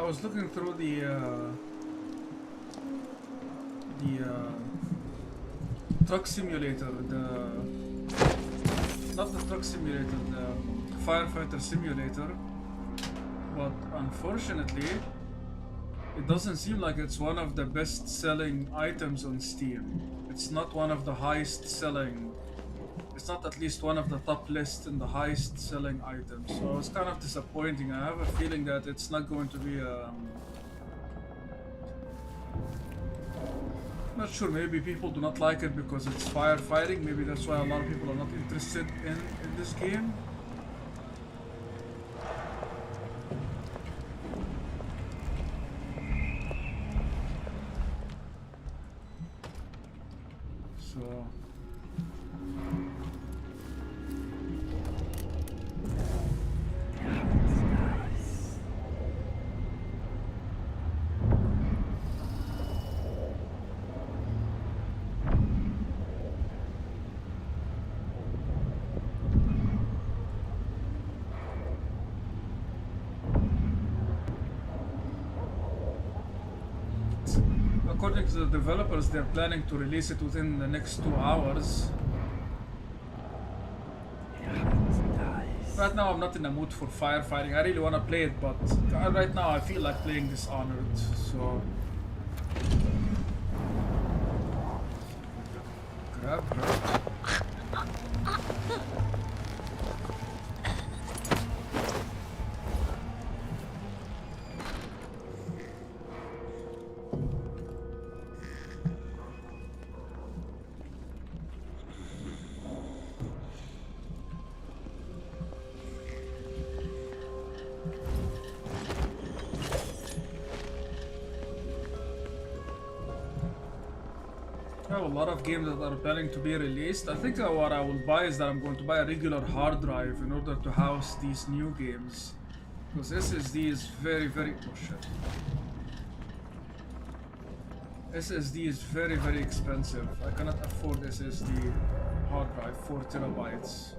was looking through the truck simulator, not the truck simulator, the firefighter simulator, but unfortunately it doesn't seem like it's one of the best selling items on Steam. It's not one of the highest selling, it's not at least one of the top list in the highest selling items, so it was kind of disappointing. I have a feeling that it's not going to be not sure, maybe people do not like it because it's firefighting. Maybe that's why a lot of people are not interested in this game. So according to the developers, they're planning to release it within the next 2 hours. Right now I'm not in the mood for firefighting. I really want to play it, but right now I feel like playing Dishonored, so... Grab her. A lot of games that are planning to be released. I think what I will buy is that I'm going to buy a regular hard drive in order to house these new games, because SSD is very oh shit. SSD is very expensive. I cannot afford SSD hard drive, 4 terabytes.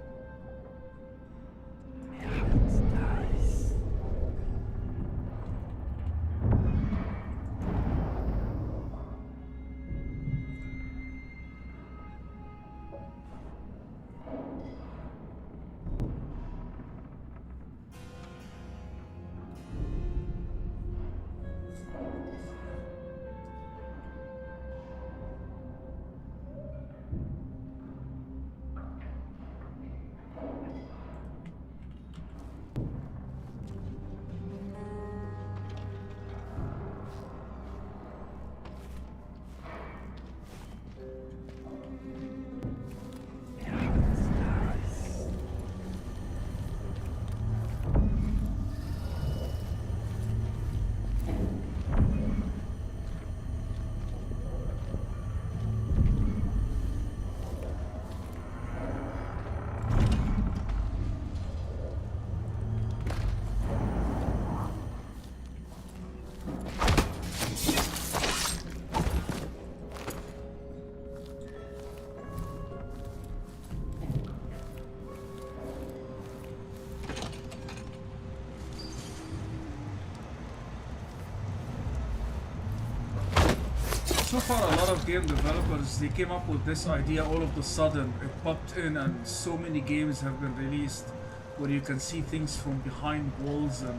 So far, a lot of game developers, they came up with this idea all of a sudden. It popped in and so many games have been released where you can see things from behind walls and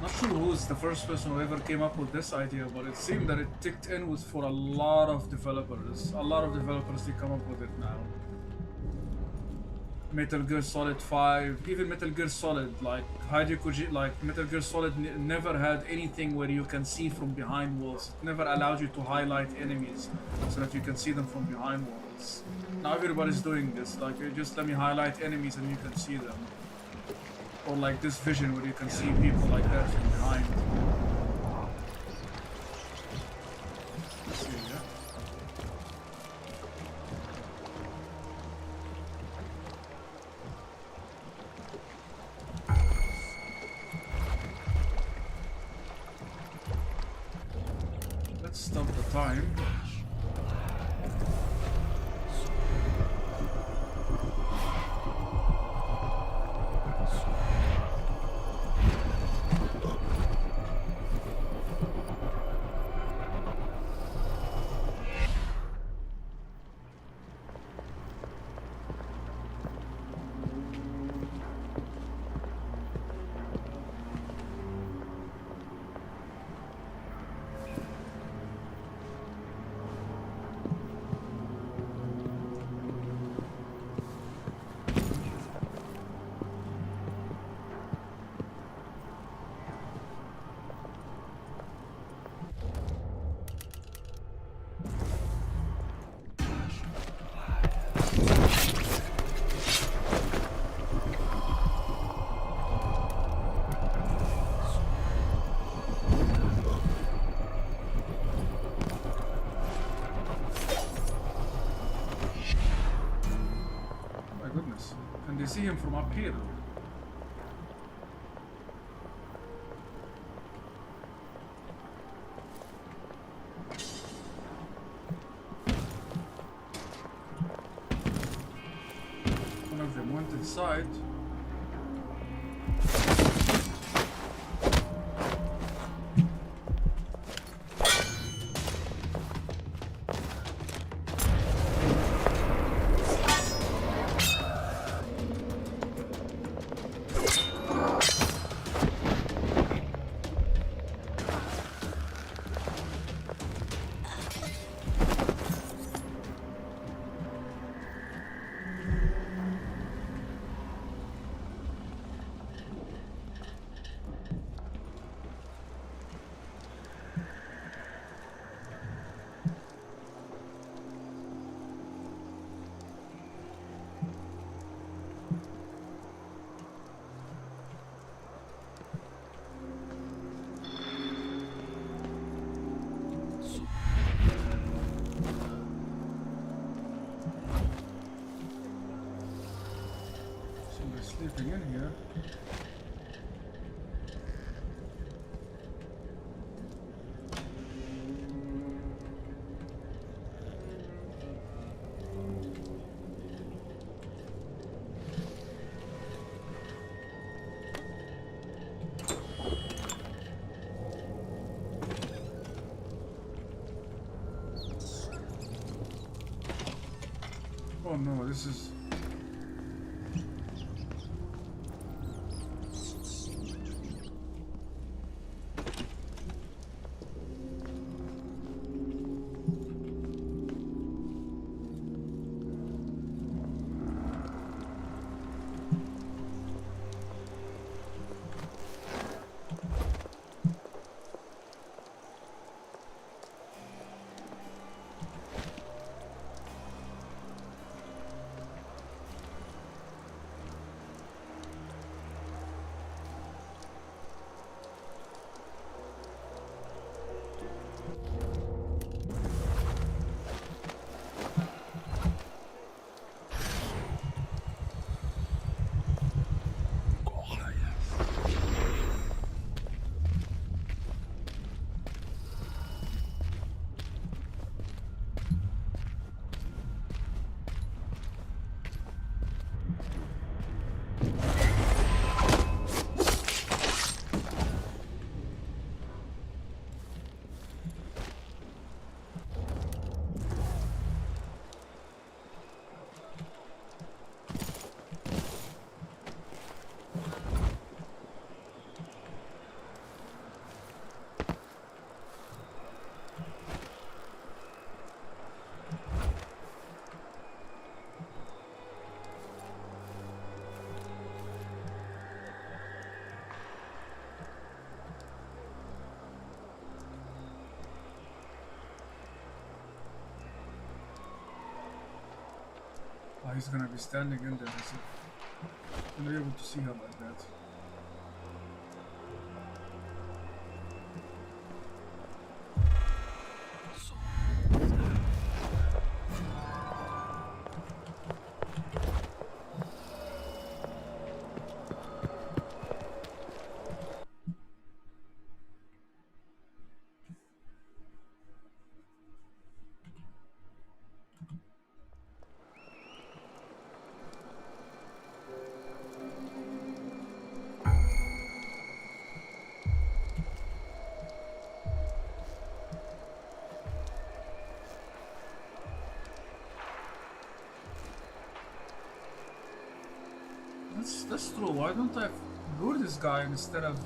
not sure who's the first person who ever came up with this idea, but it seemed that it ticked in with for a lot of developers. A lot of developers, they come up with it now. Metal Gear Solid 5, even Metal Gear Solid, like Metal Gear Solid never had anything where you can see from behind walls. It never allowed you to highlight enemies so that you can see them from behind walls. Now everybody's doing this, like just let me highlight enemies and you can see them. Or like this vision where you can see people like that from behind. Let's see, yeah. Stop the time. see him from up here. One of them went inside. Sleeping in here. Oh no, this is... Oh, he's gonna be standing in there. I'm not able to see him like that. That's true. Why don't I lure this guy instead of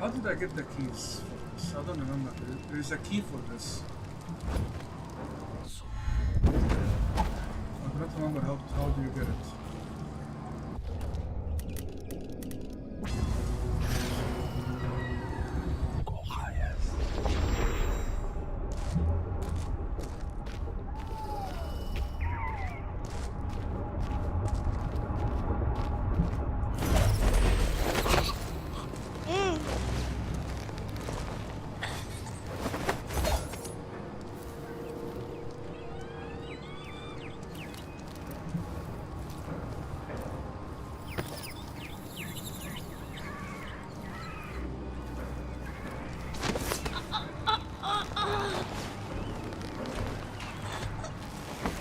How did I get the keys for this? I don't remember. There is a key for this. I don't remember how do you get it.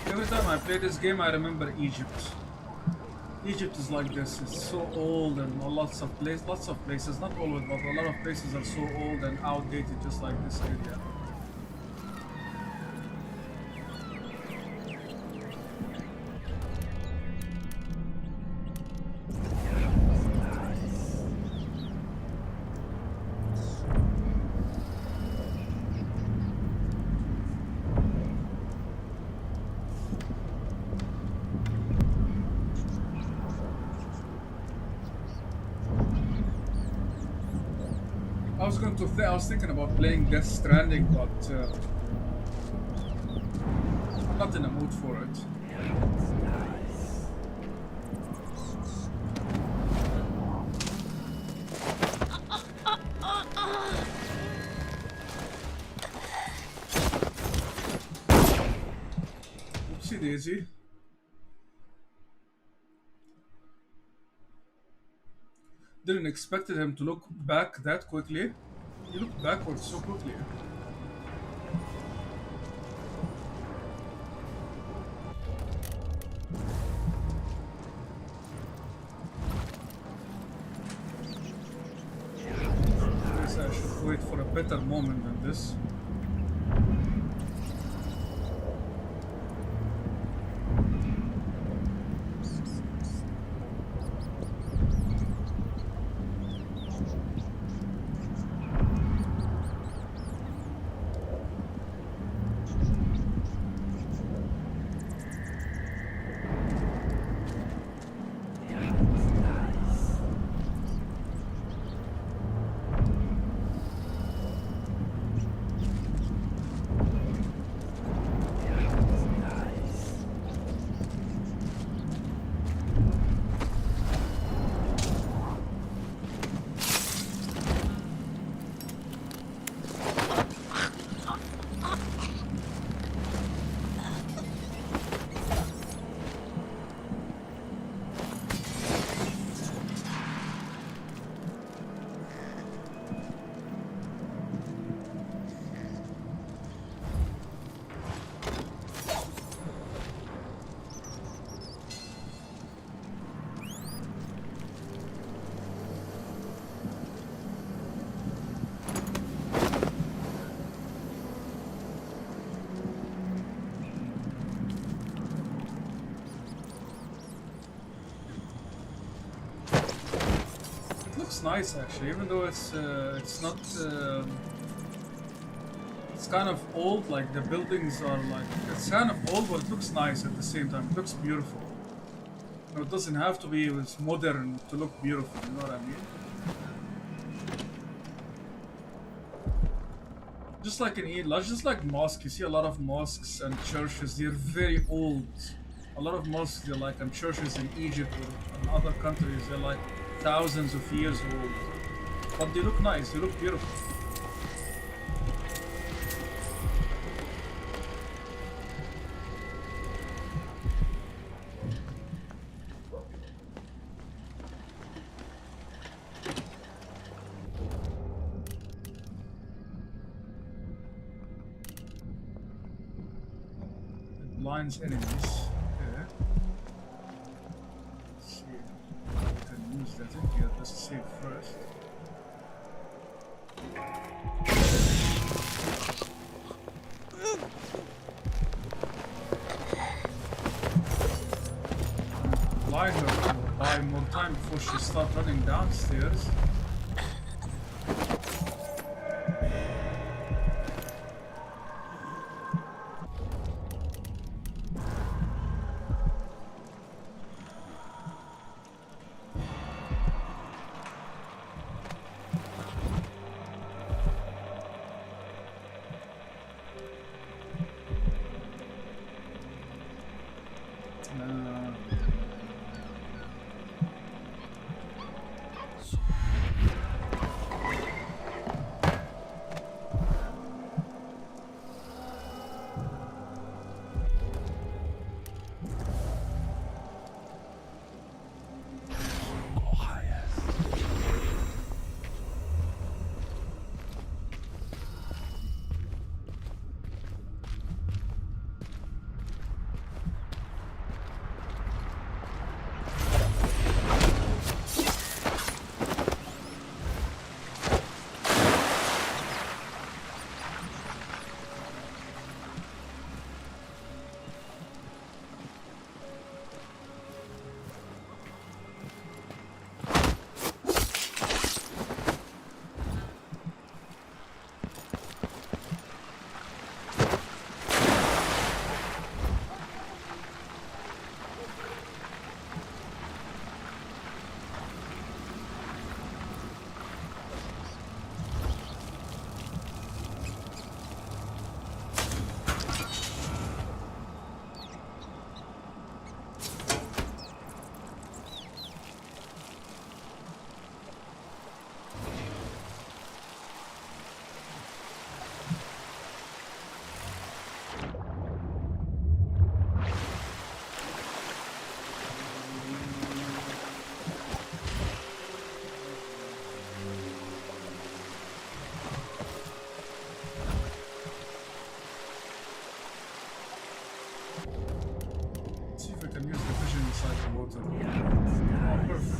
Every time I play this game, I remember Egypt. Egypt is like this. It's so old and lots of places, not all, but a lot of places are so old and outdated, just like this area. I was thinking about playing Death Stranding, but I'm not in the mood for it. Oopsie daisy. Didn't expect him to look back that quickly. He looked backwards so quickly. I guess I should wait for a better moment than this. Looks nice actually, even though it's not it's kind of old. Like the buildings are like, it's kind of old, but it looks nice at the same time. It looks beautiful. You know, it doesn't have to be it's modern to look beautiful. You know what I mean? Just like just like mosques, you see a lot of mosques and churches. They're very old. A lot of mosques, they're like, and churches in Egypt or in other countries, they're like thousands of years old. But they look nice. They look beautiful. It blinds enemies. Okay. Let's see. I can use that in here. Let's save first. Blind her to buy more time before she starts running downstairs. inside the water. Oh, perfect.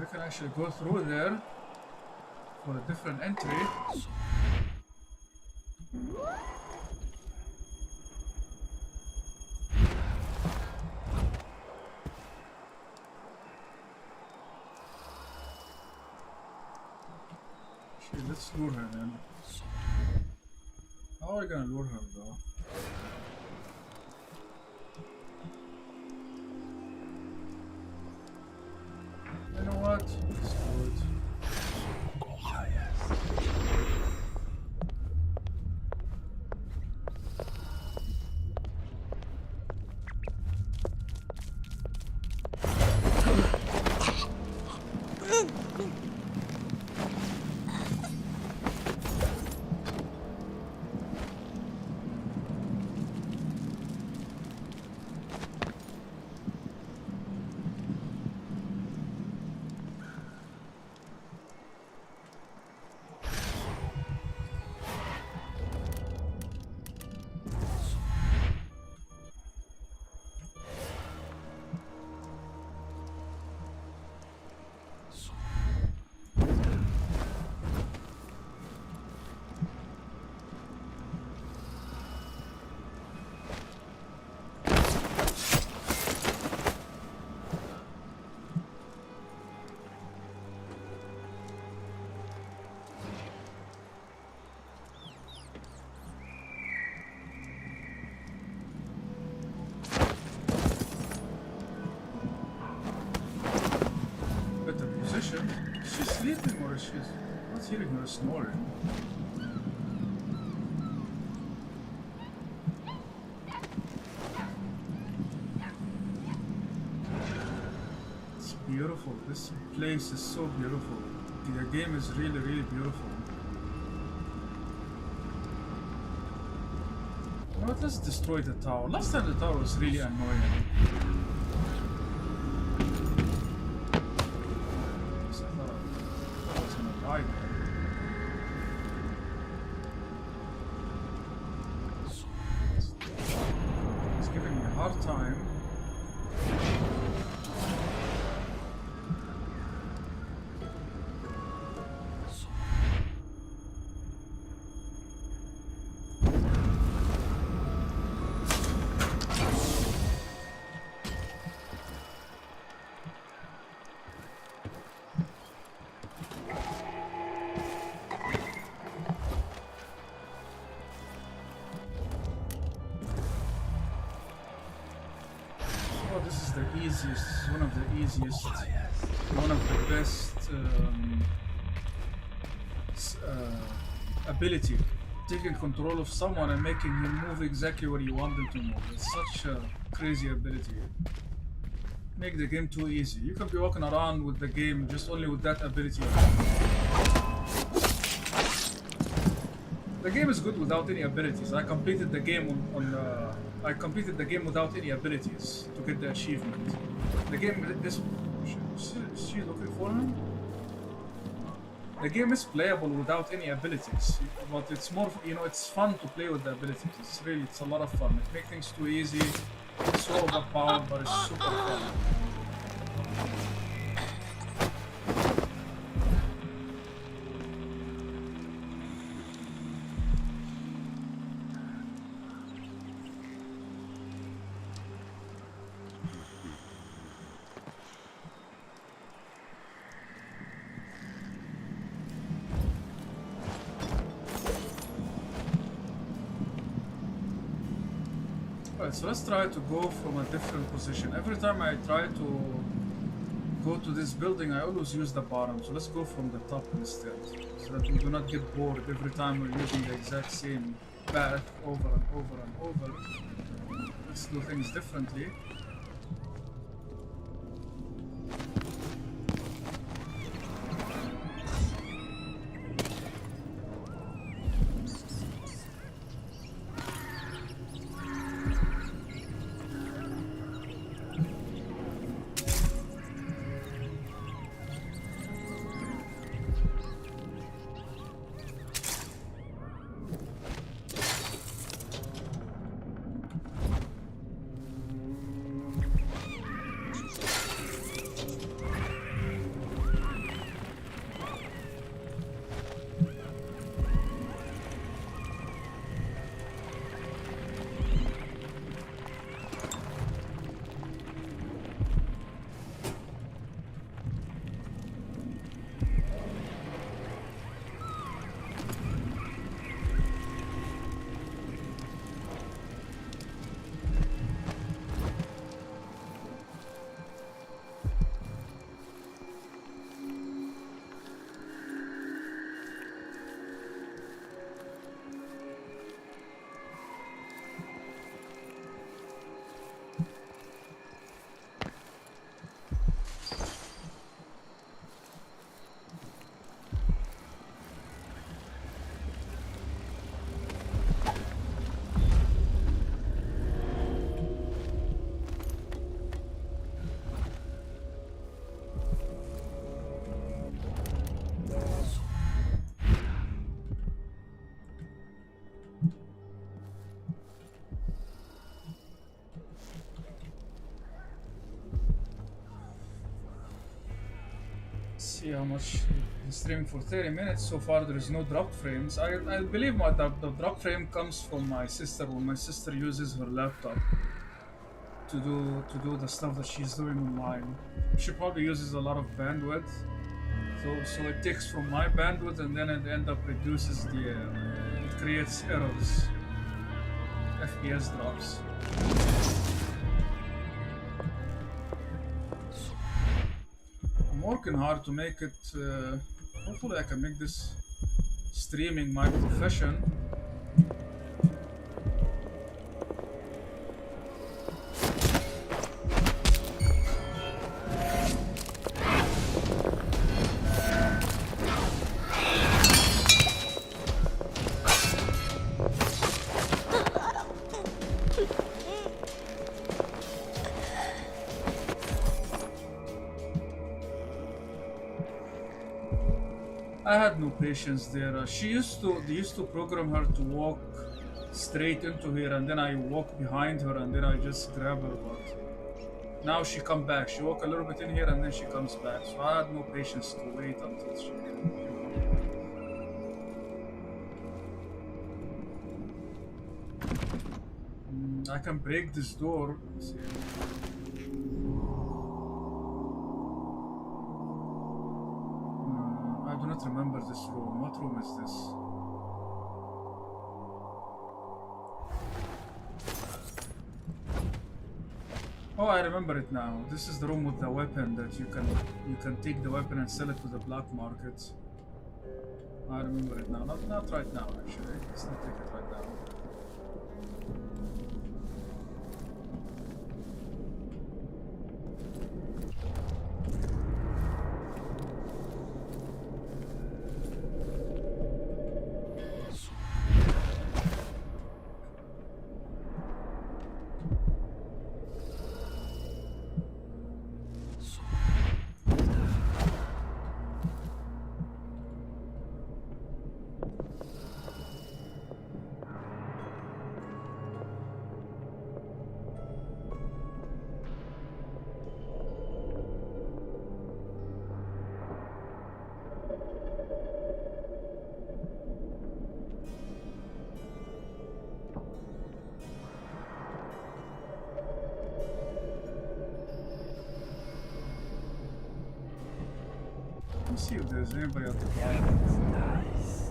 We can actually go through there for a different entry. Actually, let's lure her then. How are we gonna lure her though? You know what? Let's do it. Ah, yes. Is she sleeping or is she... I'm not hearing her snoring. It's beautiful. This place is so beautiful. The game is really, really beautiful. You know what? Let's destroy the tower. Last time the tower was really annoying. It's giving me a hard time. This is the easiest, one of the easiest one of the best ability, taking control of someone and making him move exactly where you want them to move. It's such a crazy ability. Make the game too easy. You can be walking around with the game just only with that ability. The game is good without any abilities. I completed the game I completed the game without any abilities to get the achievement. The game is. Is she looking for him? The game is playable without any abilities, but it's more, it's fun to play with the abilities. It's a lot of fun. It makes things too easy. It's so overpowered, but it's super fun. Alright, so let's try to go from a different position. Every time I try to go to this building, I always use the bottom. So let's go from the top instead, so that we do not get bored every time we're using the exact same path over and over and over. Let's do things differently. See how much he's streaming for 30 minutes. So far there is no drop frames. I believe the drop frame comes from my sister when my sister uses her laptop to do the stuff that she's doing online. She probably uses a lot of bandwidth. So it takes from my bandwidth and then it end up reduces it creates errors. FPS drops. I'm working hard to make it, hopefully I can make this streaming my profession. I had no patience there. They used to program her to walk straight into here, and then I walk behind her, and then I just grab her. But now she come back. She walk a little bit in here, and then she comes back. So I had no patience to wait until she came. I can break this door. Let's see. I do not remember this room. What room is this? Oh, I remember it now. This is the room with the weapon that you can take the weapon and sell it to the black market. I remember it now. Not right now actually. Let's not take it right now. Let's see if there's anybody at the bottom. Nice.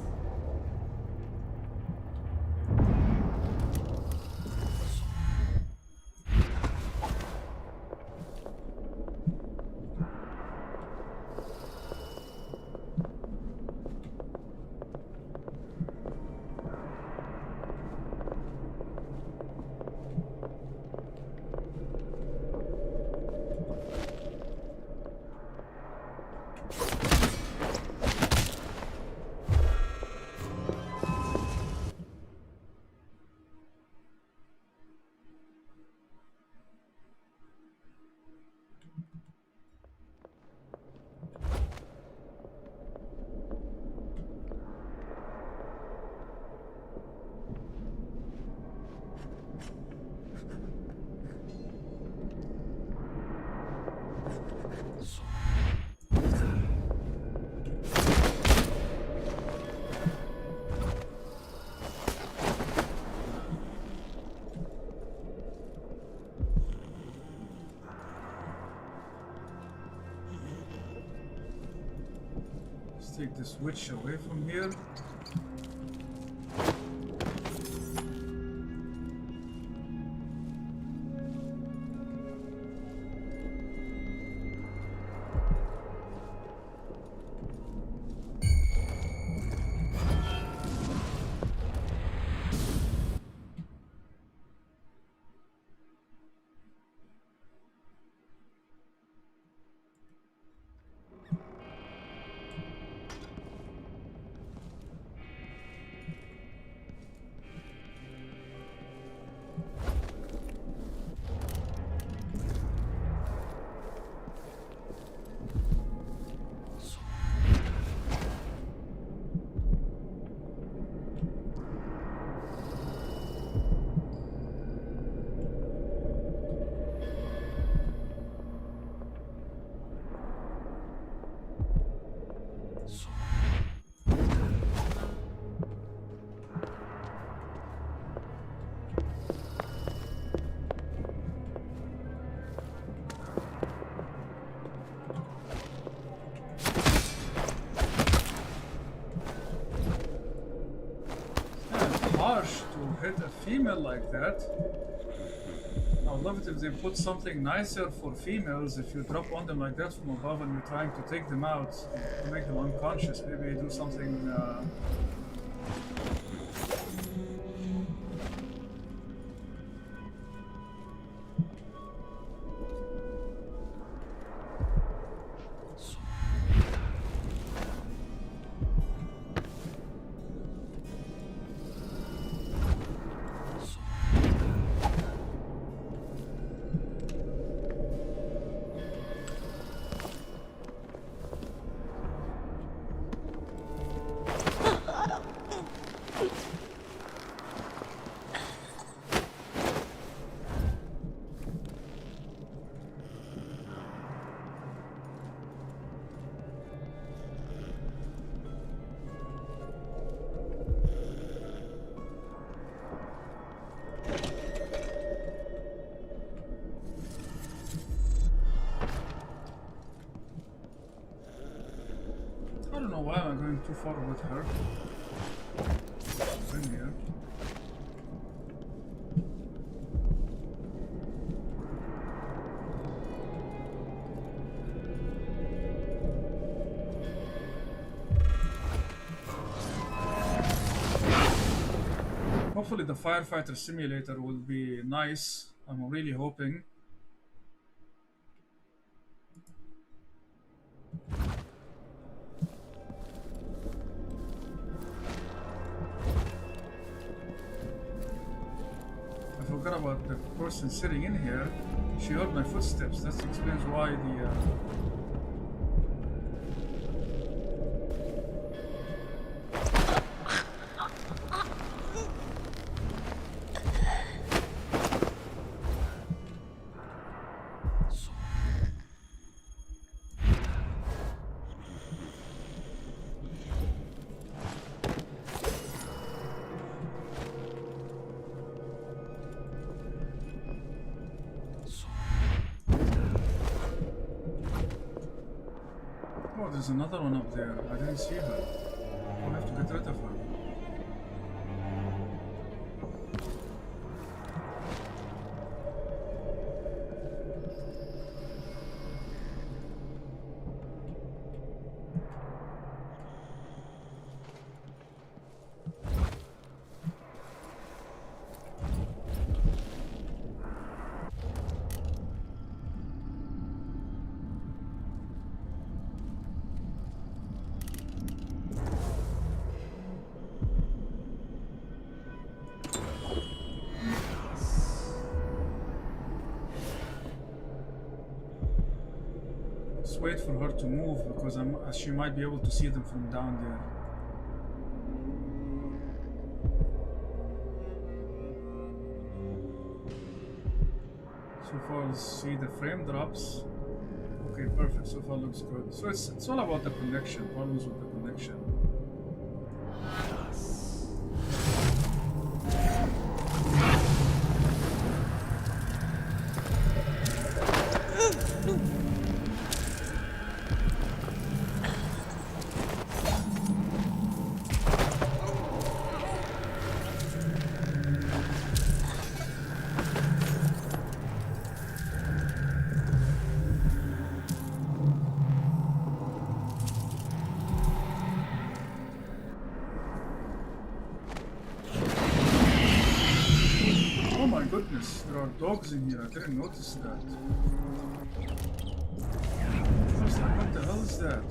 Take this witch away from here. Hit a female like that. I would love it if they put something nicer for females. If you drop on them like that from above and you're trying to take them out to make them unconscious, maybe do something I don't know why I'm going too far with her. In here. Hopefully the firefighter simulator will be nice. I'm really hoping. I forgot about the person sitting in here. She heard my footsteps. That explains why the oh, there's another one up there. I didn't see her. I have to get rid of her. Just wait for her to move because she might be able to see them from down there. So far, see the frame drops. Okay, perfect. So far looks good. So it's all about the connection. Problems with the connection. Goodness, there are dogs in here. I didn't notice that. What the hell is that?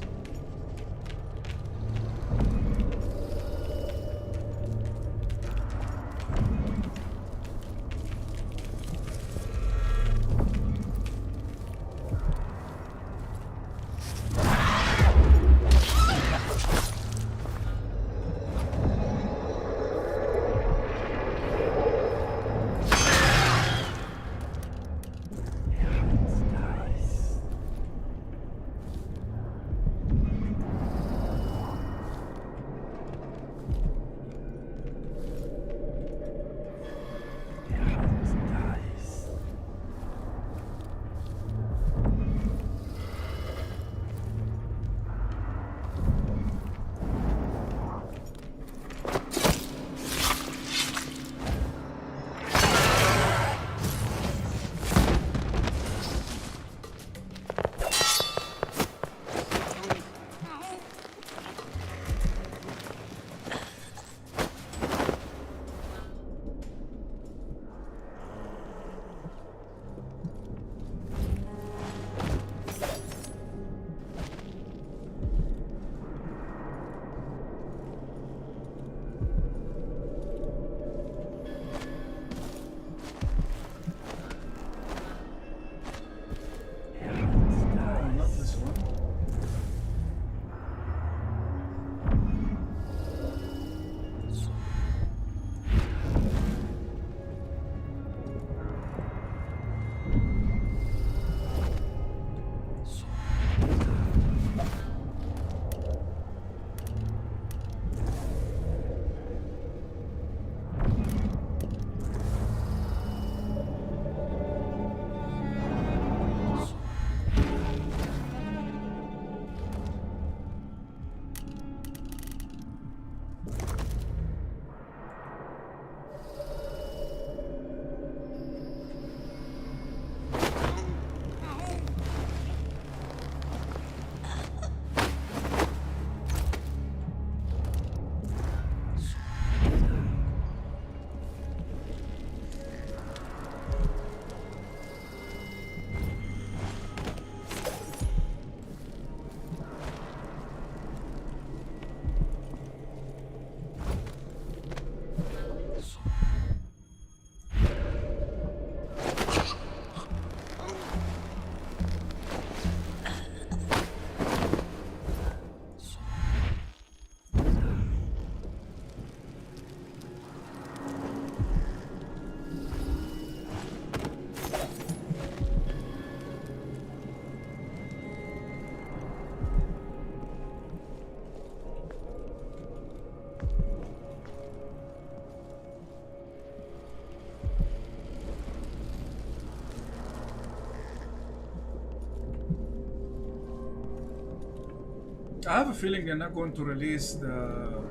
I have a feeling they're not going to release the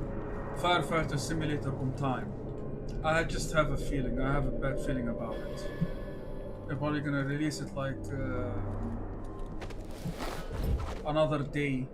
Firefighter Simulator on time. I just have a feeling. I have a bad feeling about it. They're probably gonna release it like another day.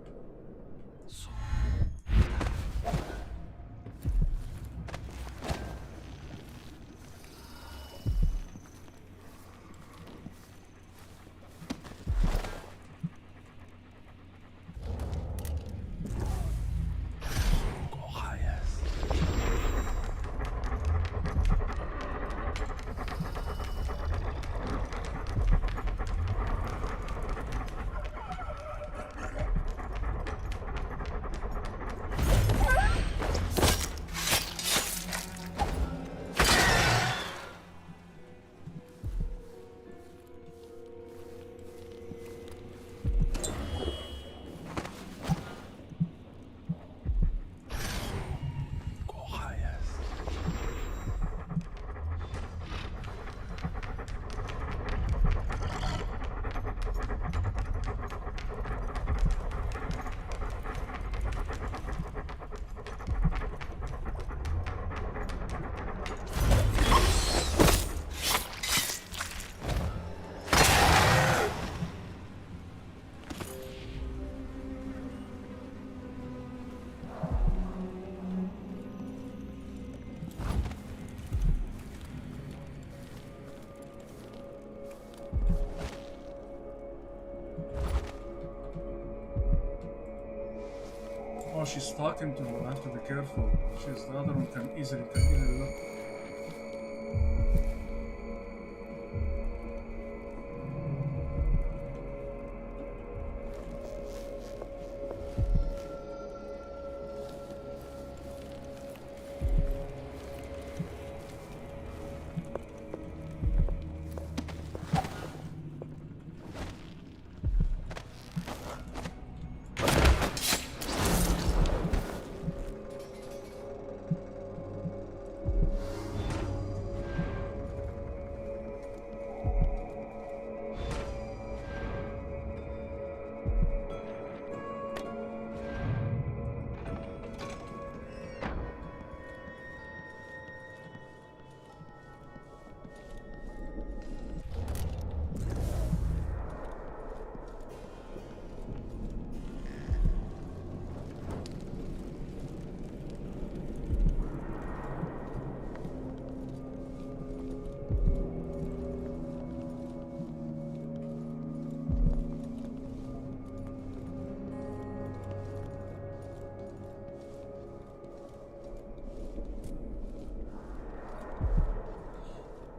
Oh, she's talking to him. I have to be careful. She's the other one can easily look.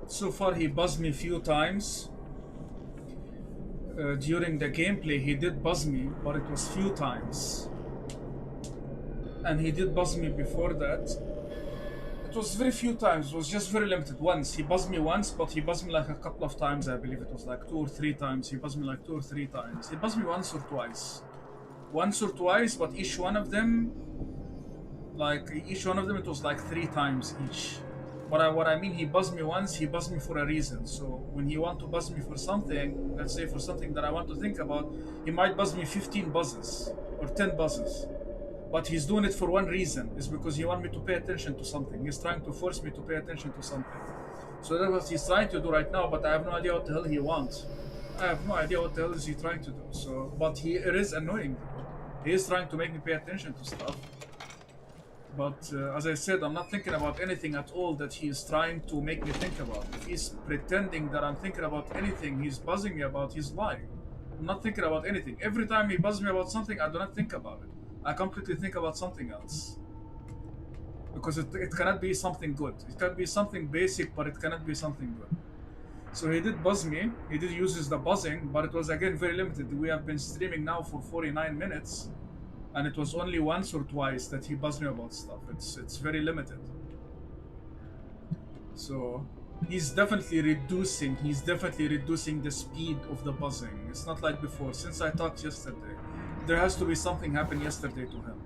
So far, he buzzed me a few times. During the gameplay, he did buzz me, but it was few times. And he did buzz me before that. It was very few times. It was just very limited. Once he buzzed me once, but he buzzed me like a couple of times. I believe it was like 2 or 3 times. He buzzed me like 2 or 3 times. He buzzed me once or twice. Once or twice, but each one of them, it was like 3 times each. But what I mean, he buzzed me once, he buzzed me for a reason. So when he want to buzz me for something, let's say for something that I want to think about, he might buzz me 15 buzzes or 10 buzzes. But he's doing it for one reason. It's because he wants me to pay attention to something. He's trying to force me to pay attention to something. So that's what he's trying to do right now, but I have no idea what the hell he wants. I have no idea what the hell is he trying to do. So, but it is annoying. He is trying to make me pay attention to stuff. But as I said, I'm not thinking about anything at all that he is trying to make me think about. If he's pretending that I'm thinking about anything he's buzzing me about, he's lying. I'm not thinking about anything. Every time he buzzes me about something, I do not think about it. I completely think about something else. Because it cannot be something good. It can be something basic, but it cannot be something good. So he did buzz me. He did use the buzzing, but it was again very limited. We have been streaming now for 49 minutes. And it was only once or twice that he buzzed me about stuff. It's very limited. So he's definitely reducing the speed of the buzzing. It's not like before. Since I talked yesterday, there has to be something happened yesterday to him.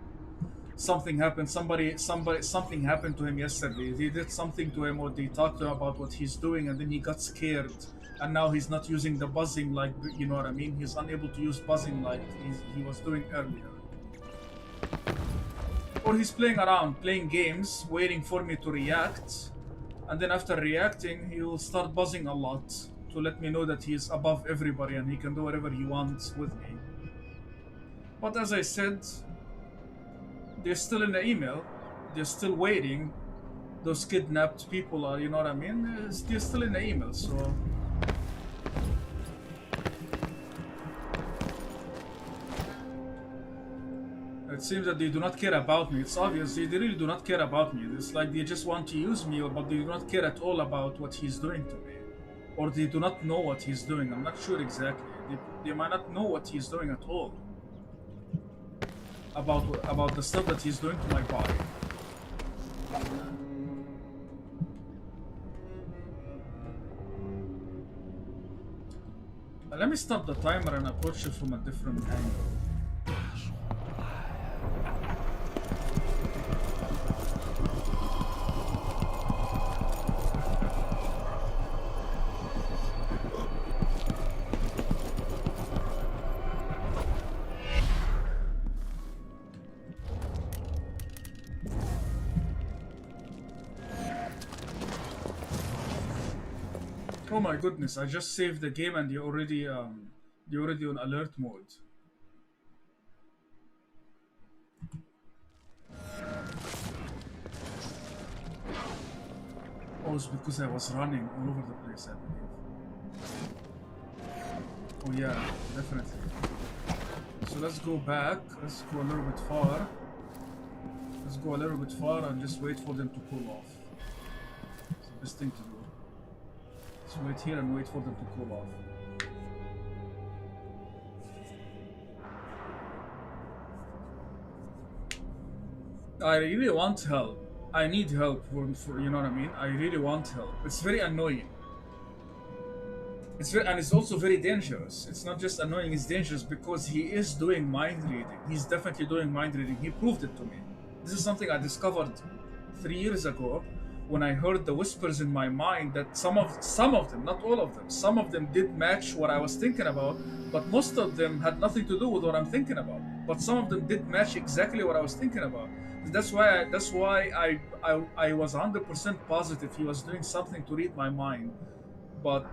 Something happened. Something happened to him yesterday. They did something to him, or they talked to him about what he's doing, and then he got scared. And now he's not using the buzzing like, you know what I mean? He's unable to use buzzing like he was doing earlier. Or he's playing around, playing games, waiting for me to react, and then after reacting, he will start buzzing a lot to let me know that he's above everybody and he can do whatever he wants with me. But as I said, they're still in the email. They're still waiting. Those kidnapped people are, you know what I mean? They're still in the email, so... It seems that they do not care about me. It's obvious they really do not care about me. It's like they just want to use me, but they do not care at all about what he's doing to me. Or they do not know what he's doing. I'm not sure exactly. They might not know what he's doing at all. About the stuff that he's doing to my body. Let me stop the timer and approach it from a different angle. Oh my goodness, I just saved the game and you're already on alert mode. Oh, it's because I was running all over the place, I believe. Oh yeah, definitely. So let's go back, let's go a little bit far. Let's go a little bit far and just wait for them to cool off. It's the best thing to do. Let's wait here and wait for them to cool off. I really want help. I need help for you know what I mean? I really want help. It's very annoying. And it's also very dangerous. It's not just annoying, it's dangerous because he is doing mind reading. He's definitely doing mind reading. He proved it to me. This is something I discovered 3 years ago when I heard the whispers in my mind that some of them, not all of them, some of them did match what I was thinking about, but most of them had nothing to do with what I'm thinking about. But some of them did match exactly what I was thinking about. That's why I was 100% positive he was doing something to read my mind. But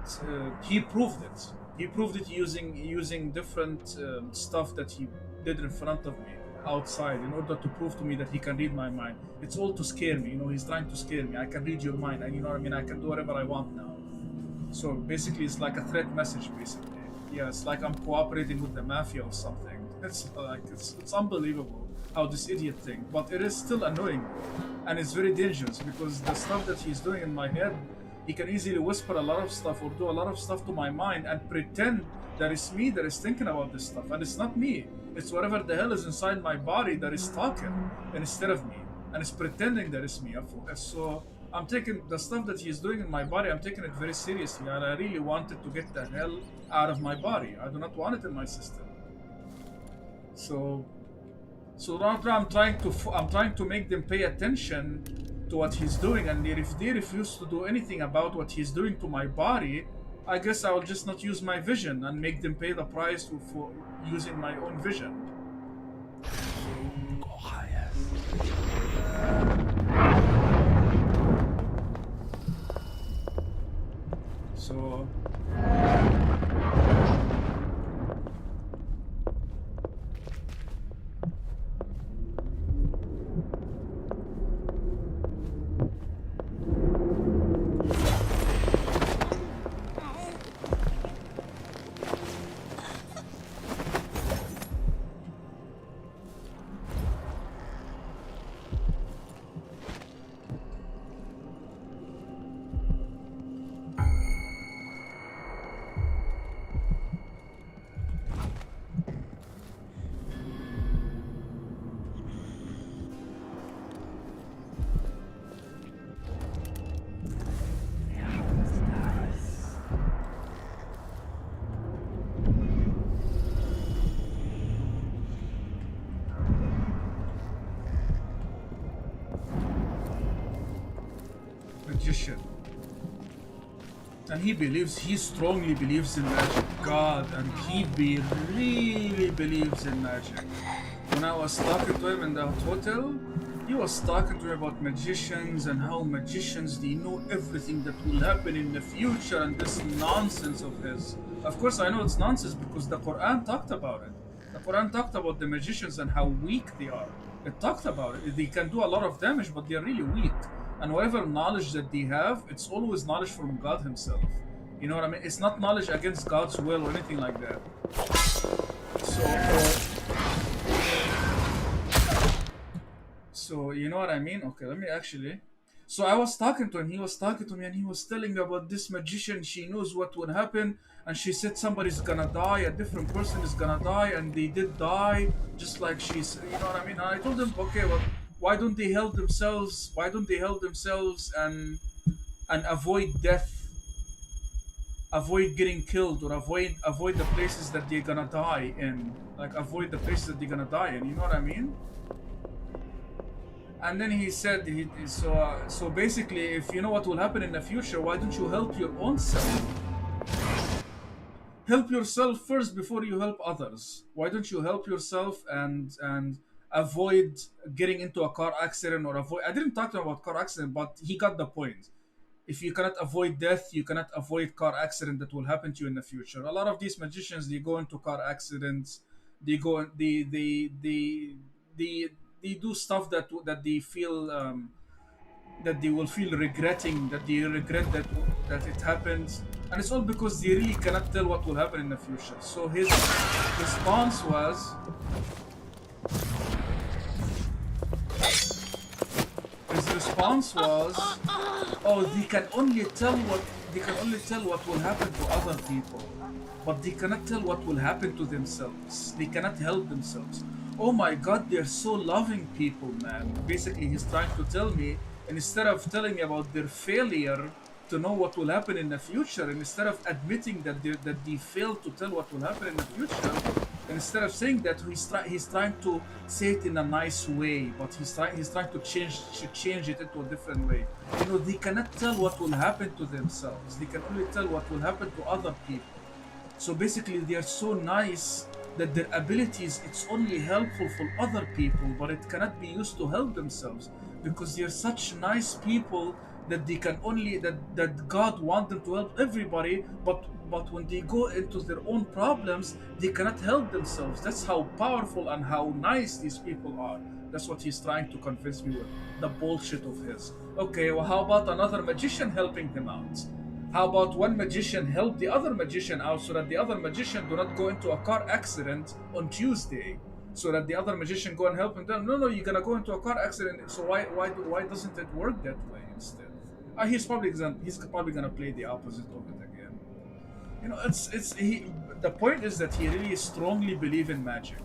he proved it. He proved it using different stuff that he did in front of me outside in order to prove to me that he can read my mind. It's all to scare me, you know, he's trying to scare me. I can read your mind, and you know what I mean, I can do whatever I want now. So basically it's like a threat message, basically. Yeah, it's like I'm cooperating with the mafia or something. It's like, it's unbelievable how this idiot thinks, but it is still annoying. And it's very dangerous because the stuff that he's doing in my head, he can easily whisper a lot of stuff or do a lot of stuff to my mind and pretend that it's me that is thinking about this stuff. And it's not me. It's whatever the hell is inside my body that is talking instead of me. And it's pretending that it's me. So I'm taking the stuff that he's doing in my body, I'm taking it very seriously. And I really wanted to get the hell out of my body. I do not want it in my system. So now I'm trying to make them pay attention to what he's doing, and if they refuse to do anything about what he's doing to my body, I guess I will just not use my vision and make them pay the price for using my own vision. So magician. And he strongly believes in magic. God, and he really believes in magic. When I was talking to him in that hotel, He was talking to me about magicians and how magicians they know everything that will happen in the future and this nonsense of his. Of course, I know it's nonsense because the Quran talked about it. The Quran talked about the magicians and how weak they are. It talked about it. They can do a lot of damage, but they're really weak. And whatever knowledge that they have, it's always knowledge from God Himself. You know what I mean? It's not knowledge against God's will or anything like that. So you know what I mean? Okay, let me actually. So I was talking to him. He was talking to me, and he was telling me about this magician. She knows what would happen, and she said somebody's gonna die. A different person is gonna die, and they did die, just like she's. You know what I mean? And I told him, okay, well, why don't they help themselves? Why don't they help themselves and avoid death, avoid getting killed, or avoid the places that they're gonna die in? Like avoid the places that they're gonna die in. You know what I mean? And then he said, so basically, if you know what will happen in the future, why don't you help your own self? Help yourself first before you help others. Why don't you help yourself and avoid getting into a car accident or avoid? I didn't talk to him about car accident, but he got the point. If you cannot avoid death, you cannot avoid car accident that will happen to you in the future. A lot of these magicians, they go into car accidents. They go, they, they do stuff that they feel that they will feel regretting, that they regret that it happened, and it's all because they really cannot tell what will happen in the future. So response was his response was, oh, they can only tell what will happen to other people, but they cannot tell what will happen to themselves. They cannot help themselves. Oh my God, they're so loving people, man. Basically, he's trying to tell me, and instead of telling me about their failure to know what will happen in the future, and instead of admitting that they failed to tell what will happen in the future, and instead of saying that, he's trying to say it in a nice way, but he's trying to change it into a different way. You know, they cannot tell what will happen to themselves. They can only tell what will happen to other people. So basically, they are so nice that their abilities, it's only helpful for other people, but it cannot be used to help themselves, because they're such nice people that they can only that God wants them to help everybody, but when they go into their own problems, they cannot help themselves. That's how powerful and how nice these people are. That's what he's trying to convince me with, the bullshit of his. Okay, well, how about another magician helping them out? How about one magician help the other magician out so that the other magician do not go into a car accident on Tuesday? So that the other magician go and help him. No, you're gonna go into a car accident. So why doesn't it work that way instead? He's probably gonna play the opposite of it again. You know, the point is that he really strongly believe in magic,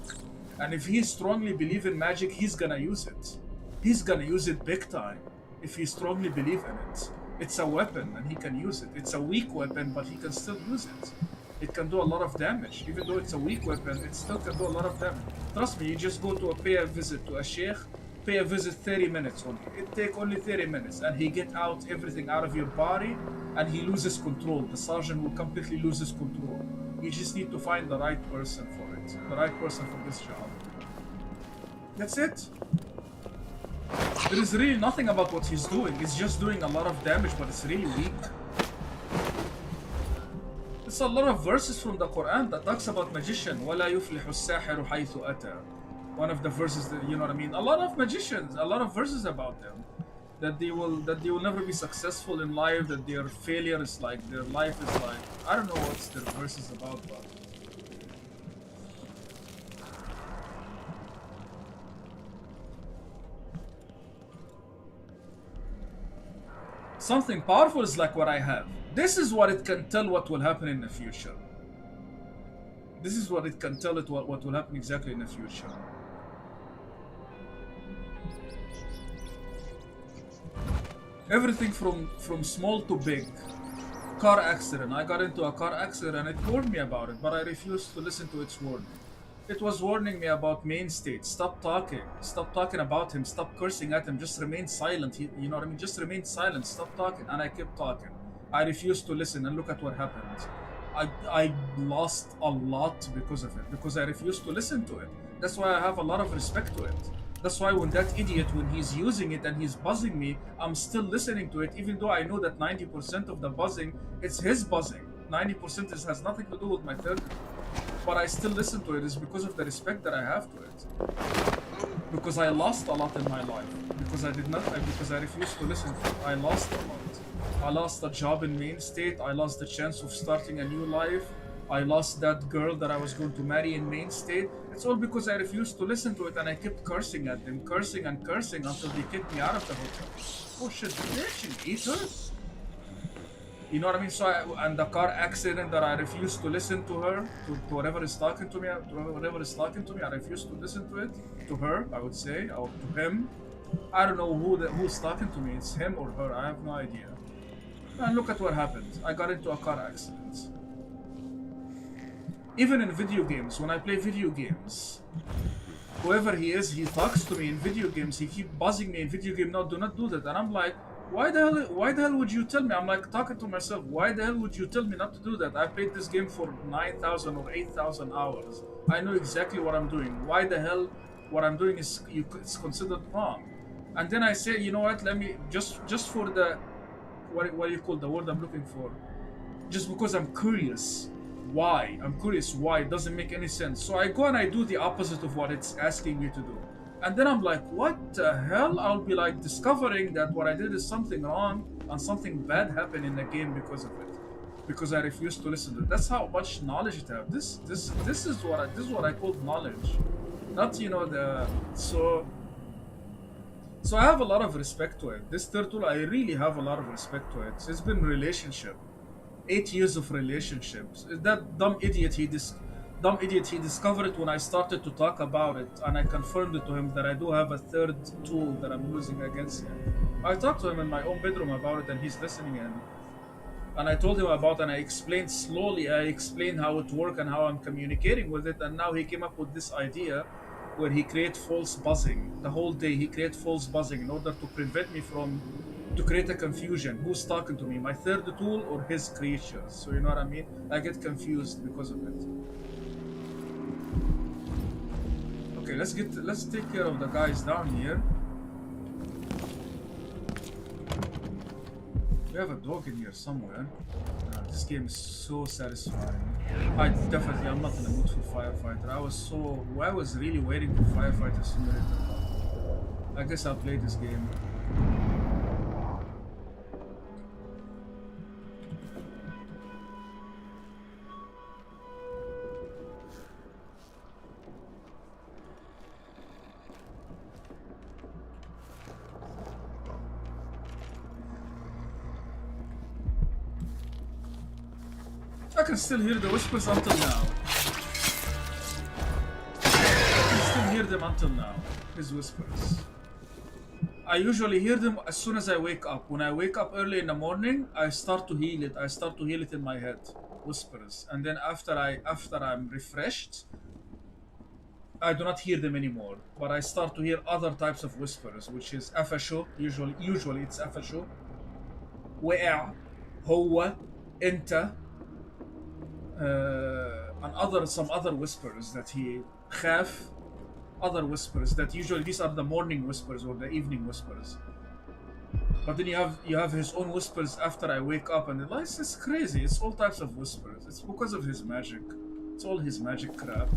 and if he strongly believe in magic, he's gonna use it. He's gonna use it big time if he strongly believe in it. It's a weapon and he can use it. It's a weak weapon, but he can still use it. It can do a lot of damage. Even though it's a weak weapon, it still can do a lot of damage. Trust me, you just go to pay a visit to a sheikh, pay a visit 30 minutes only. It take only 30 minutes and he get out everything out of your body and he loses control. The sergeant will completely lose his control. You just need to find the right person for it. The right person for this job. That's it. There is really nothing about what he's doing. He's just doing a lot of damage, but it's really weak. It's a lot of verses from the Quran that talks about magician. وَلَا يُفْلِحُ السَّاحِرُ حَيْثُ أَتَى. One of the verses that, you know what I mean? A lot of magicians, a lot of verses about them. That they will never be successful in life, that their failure is like, their life is like, I don't know what's their verses about, but something powerful is like what I have. This is what it can tell what will happen in the future. This is what it can tell it what will happen exactly in the future. Everything from small to big. Car accident. I got into a car accident and it warned me about it, but I refused to listen to its warning. It was warning me about main state. Stop talking. Stop talking about him. Stop cursing at him. Just remain silent. You know what I mean? Just remain silent. Stop talking. And I kept talking. I refused to listen, and look at what happened. I lost a lot because of it. Because I refused to listen to it. That's why I have a lot of respect to it. That's why when that idiot, when he's using it and he's buzzing me, I'm still listening to it, even though I know that 90% of the buzzing, it's his buzzing. 90% has nothing to do with my third. But I still listen to it. It's because of the respect that I have to it. Because I lost a lot in my life. Because because I refused to listen to it. I lost a lot. I lost a job in Main State. I lost the chance of starting a new life. I lost that girl that I was going to marry in Main State. It's all because I refused to listen to it and I kept cursing at them, cursing and cursing until they kicked me out of the hotel. Oh shit, bitch, an eater? You know what I mean? So, and the car accident that I refused to listen to her, to whatever is talking to me, I refused to listen to it. To her, I would say, or to him. I don't know who's talking to me. It's him or her. I have no idea. And look at what happened. I got into a car accident. Even in video games, when I play video games, whoever he is, he talks to me in video games. He keep buzzing me in video game. No, do not do that. And I'm like, why the hell would you tell me? I'm like talking to myself. Why the hell would you tell me not to do that? I played this game for 9,000 or 8,000 hours. I know exactly what I'm doing. Why the hell what I'm doing is it's considered wrong? And then I say, you know what? Let me just for the what do you call the word I'm looking for? Just because I'm curious. Why? I'm curious why. It doesn't make any sense. So I go and I do the opposite of what it's asking me to do. And then I'm like, what the hell? I'll be like discovering that what I did is something wrong and something bad happened in the game because of it. Because I refused to listen to it. That's how much knowledge I have. This is what I call knowledge. Not so I have a lot of respect to it. This turtle, I really have a lot of respect to it. It's been relationship. 8 years of relationships. That dumb idiot, he discovered it when I started to talk about it, and I confirmed it to him that I do have a third tool that I'm using against him. I talked to him in my own bedroom about it, and he's listening in. And I told him about it, and I explained slowly, how it works and how I'm communicating with it, and now he came up with this idea where he creates false buzzing. The whole day he creates false buzzing in order to prevent me to create a confusion. Who's talking to me? My third tool or his creatures? So you know what I mean? I get confused because of it. Okay, let's take care of the guys down here. We have a dog in here somewhere. This game is so satisfying. I'm not in the mood for firefighter. I was really waiting for Firefighter Simulator. I guess I'll play this game. I can still hear the whispers until now. I can still hear them until now. His whispers. I usually hear them as soon as I wake up. When I wake up early in the morning, I start to hear it. I start to hear it in my head. Whispers. And then after I'm refreshed, I do not hear them anymore. But I start to hear other types of whispers, which is afasho. Usually it's afasho. Wea, هو, انت. And some other whispers that he have, other whispers that usually these are the morning whispers or the evening whispers. But then you have his own whispers after I wake up, and it's just crazy. It's all types of whispers. It's because of his magic. It's all his magic crap.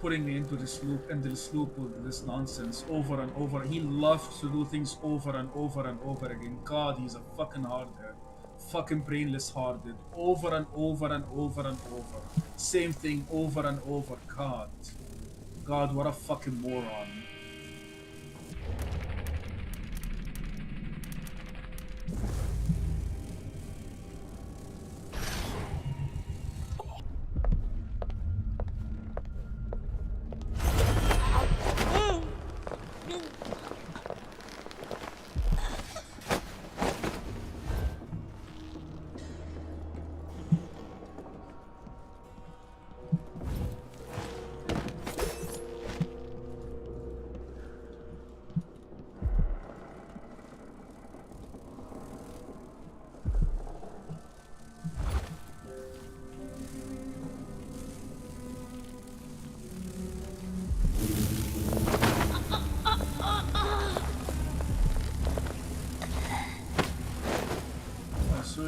Putting me into this loop with this nonsense over and over. He loves to do things over and over and over again. God, he's a fucking hardhead. Fucking brainless hardhead. Over and over and over and over. Same thing over and over. God, what a fucking moron.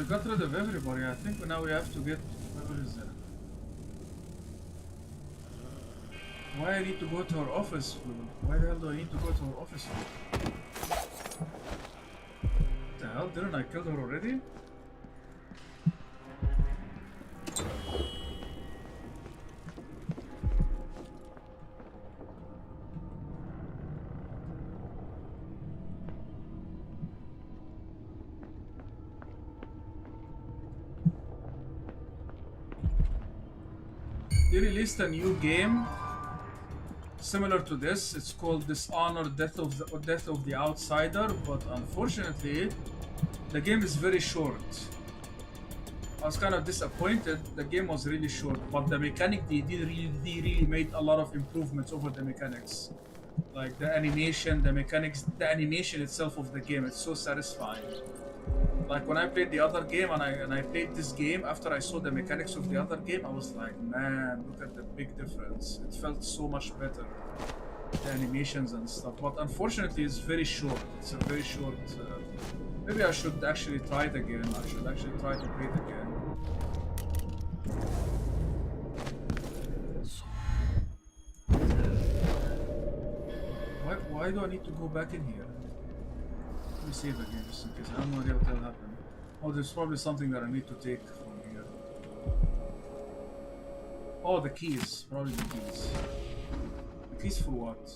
got rid of everybody. I think now we have to get... Where is it? Why I need to go to our office? Why the hell do I need to go to our office? What the hell? Didn't I kill her already? They released a new game similar to this. It's called Dishonored, Death of the Outsider, but unfortunately the game is very short. I was kind of disappointed. The game was really short, but the mechanic they really made a lot of improvements over the mechanics. Like the animation, the mechanics, the animation itself of the game, it's so satisfying. Like when I played the other game and I played this game, after I saw the mechanics of the other game, I was like, man, look at the big difference. It felt so much better, the animations and stuff. But unfortunately, it's very short. It's a very short. Maybe I should actually try it again. I should actually try to play it again. Why do I need to go back in here? Let me save again just in case. I have no idea what will happen. Oh, there's probably something that I need to take from here. Oh, the keys. Probably the keys. The keys for what?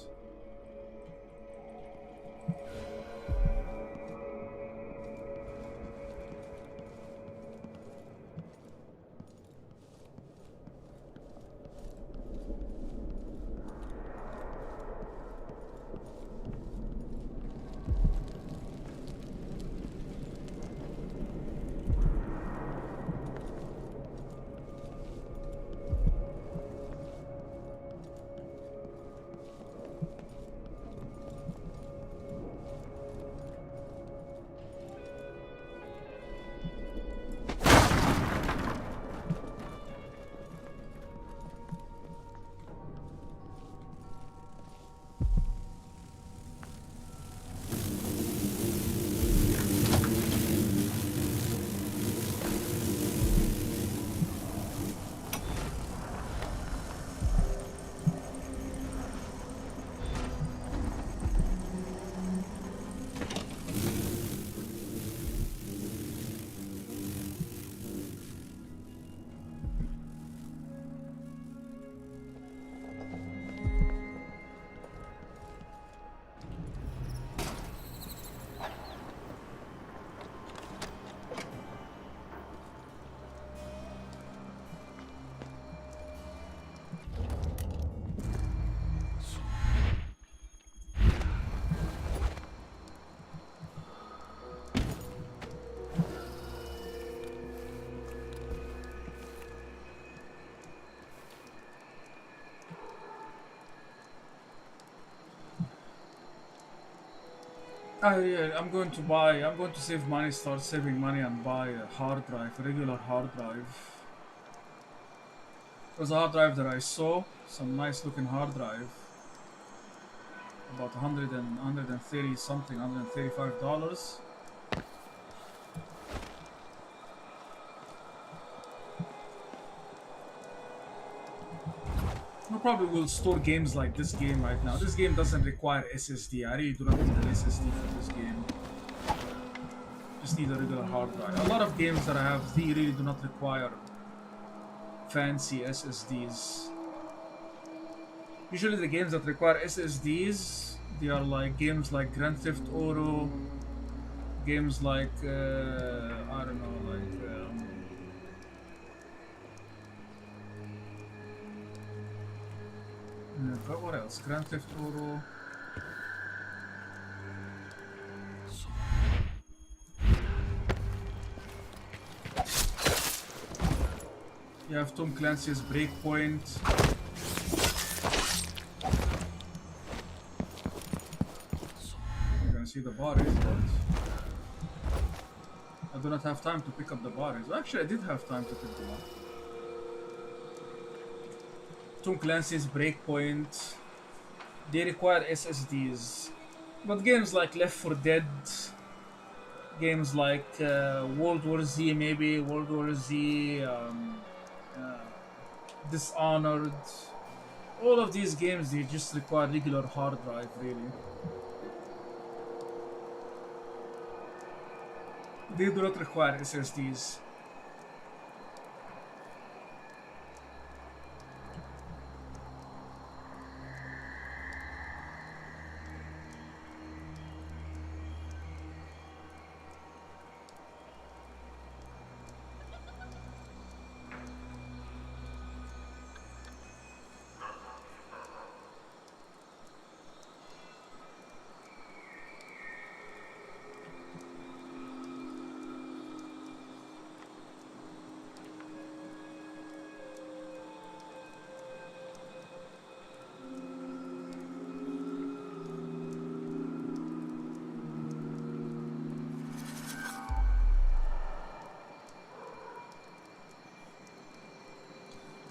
Yeah, I'm going to save money, start saving money and buy a hard drive, a regular hard drive. It was a hard drive that I saw, some nice looking hard drive. About 130 something, $135. I probably will store games like this game right now. This game doesn't require SSD. I really do not need an SSD for this game. Just need a regular hard drive. A lot of games that I have, they really do not require fancy SSDs. Usually the games that require SSDs, they are like games like Grand Theft Auto, games like, I don't know, like... but what else? Grand Theft Auto. You have Tom Clancy's Breakpoint. You're gonna see the bodies, but I do not have time to pick up the bodies. Actually, I did have time to pick them up. Tom Clancy's Breakpoint, they require SSDs. But games like Left 4 Dead, Games like World War Z, maybe World War Z, Dishonored. All of these games, they just require regular hard drive, really. They do not require SSDs.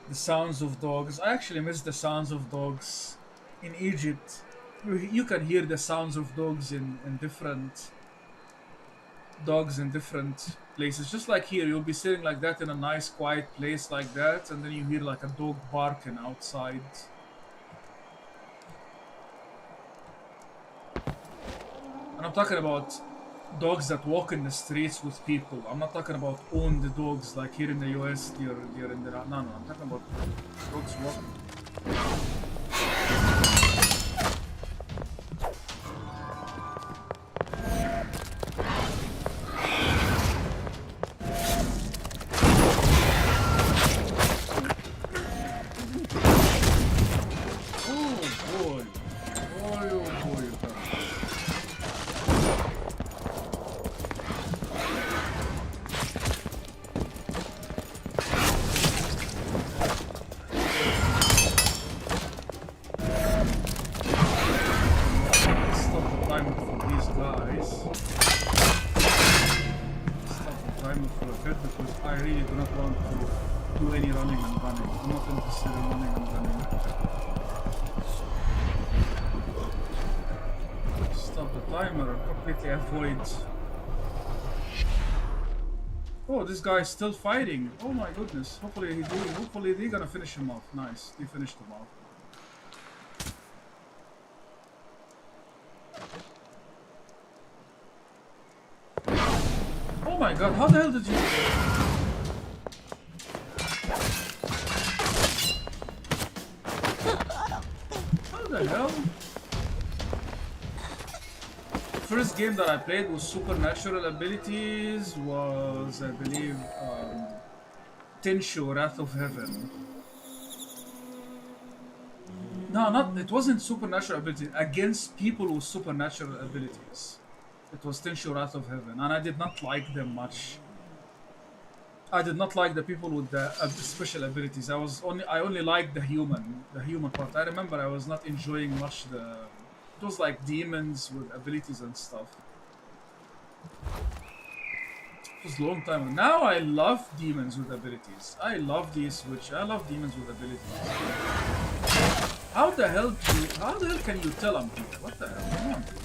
The sounds of dogs. I actually miss the sounds of dogs in Egypt. You can hear the sounds of dogs in different places. Just like here, you'll be sitting like that in a nice quiet place like that, and then you hear like a dog barking outside. And I'm talking about dogs that walk in the streets with people. I'm not talking about owned dogs like here in the US. They're in the no. I'm talking about dogs walking. Oh, this guy is still fighting. Oh my goodness. Hopefully they're gonna finish him off. Nice. They finished him off. Oh my god, how the hell did you... How the hell? First game that I played with supernatural abilities was, I believe, Tenshu, Wrath of Heaven. No, it wasn't supernatural ability. Against people with supernatural abilities. It was Tenshu, Wrath of Heaven, and I did not like them much. I did not like the people with the special abilities. I only liked the human part. I remember I was not enjoying much the... It was like demons with abilities and stuff. It was a long time ago. Now I love demons with abilities. I love these which I love demons with abilities. How the hell can you tell I'm here? What the hell? Come on, dude.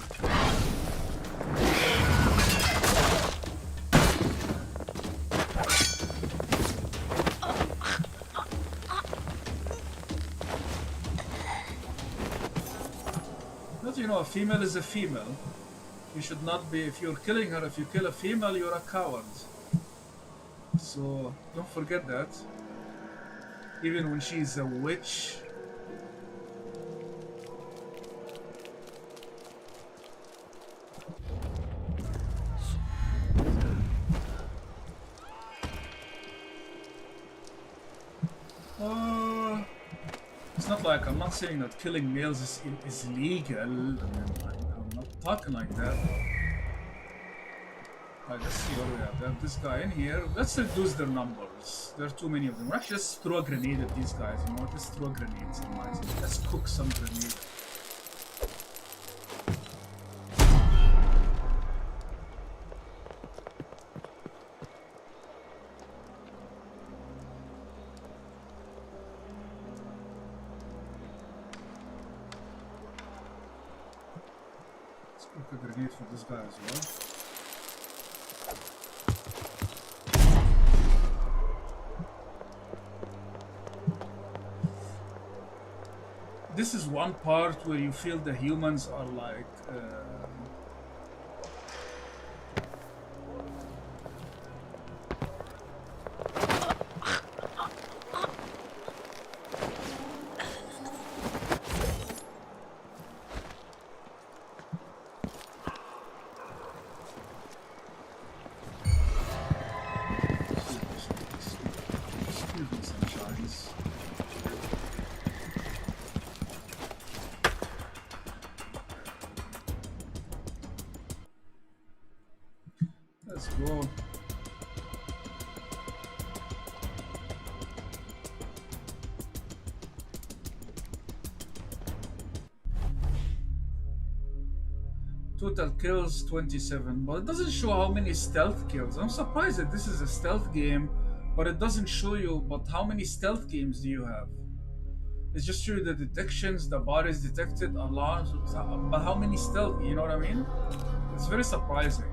You know, a female is a female. You should not be, if you're killing her, if you kill a female, you're a coward. So, don't forget that. Even when she's a witch. It's not like, I'm not saying that killing males is illegal. I'm not talking like that. Alright, let's see what we have. We have this guy in here. Let's reduce their numbers. There are too many of them. We'll actually just throw a grenade at these guys. You know what? Let's throw grenades. Let's cook some grenades. For this guy as well. this is one part where you feel the humans are like excuse me, sunshines. Let's go. Total kills 27, but it doesn't show how many stealth kills. I'm surprised that this is a stealth game, but it doesn't show you. But how many stealth games do you have? It's just show you the detections, the bodies detected, alarms, but how many stealth? You know what I mean? It's very surprising.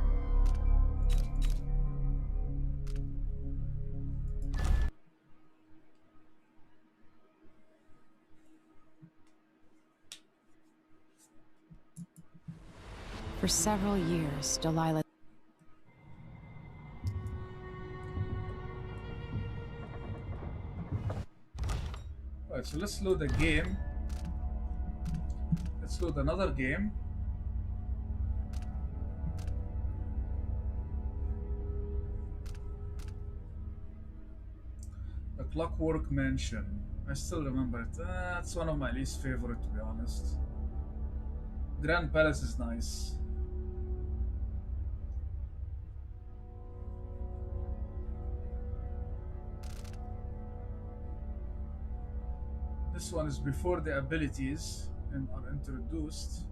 For several years, Delilah. Alright, so let's load a game. Let's load another game. The Clockwork Mansion. I still remember it. It's one of my least favorite, to be honest. Grand Palace is nice. This one is before the abilities and are introduced.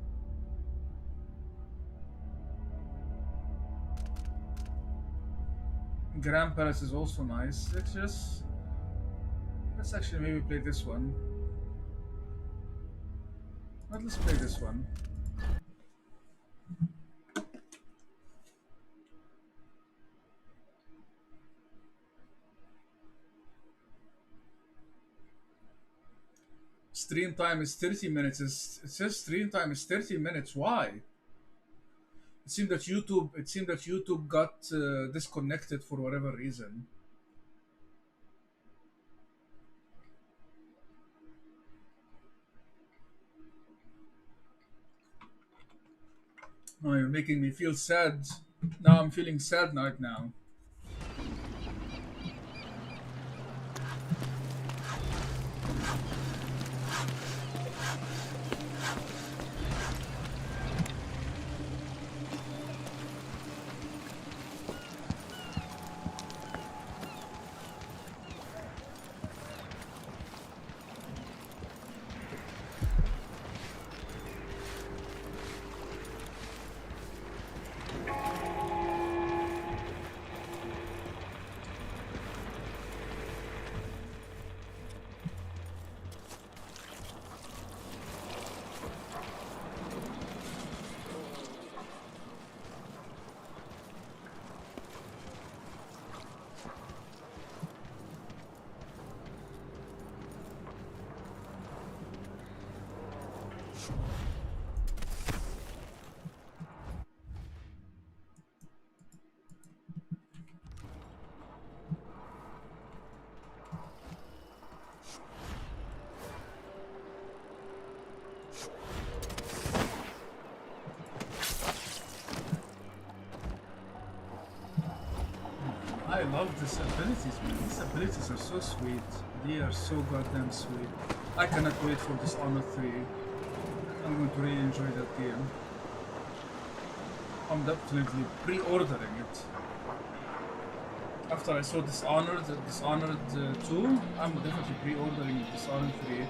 Grand Palace is also nice. Let's actually maybe play this one. But let's play this one. Stream time is 30 minutes. It says stream time is 30 minutes. Why? It seemed that YouTube got disconnected for whatever reason. Oh, you're making me feel sad. Now I'm feeling sad right now. I love these abilities, man. These abilities are so sweet. They are so goddamn sweet. I cannot wait for Dishonored 3. I'm going to really enjoy that game. I'm definitely pre-ordering it. After I saw Dishonored 2, I'm definitely pre-ordering Dishonored 3.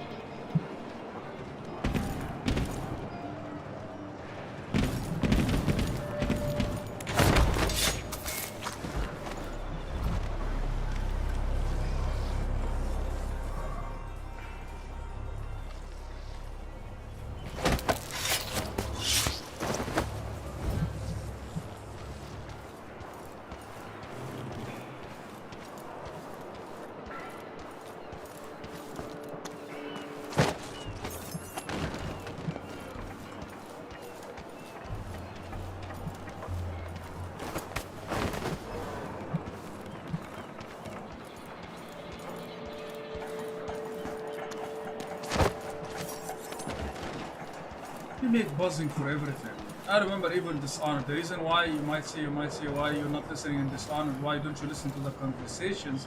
You make buzzing for everything. I remember even Dishonored. The reason why you might say, why you're not listening in Dishonored, why don't you listen to the conversations,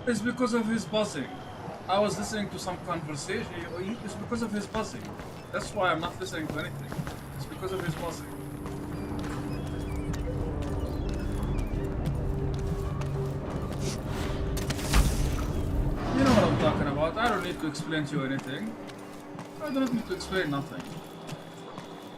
is because of his buzzing. I was listening to some conversation, it's because of his buzzing. That's why I'm not listening to anything. It's because of his buzzing. You know what I'm talking about. I don't need to explain to you anything. I don't need to explain nothing.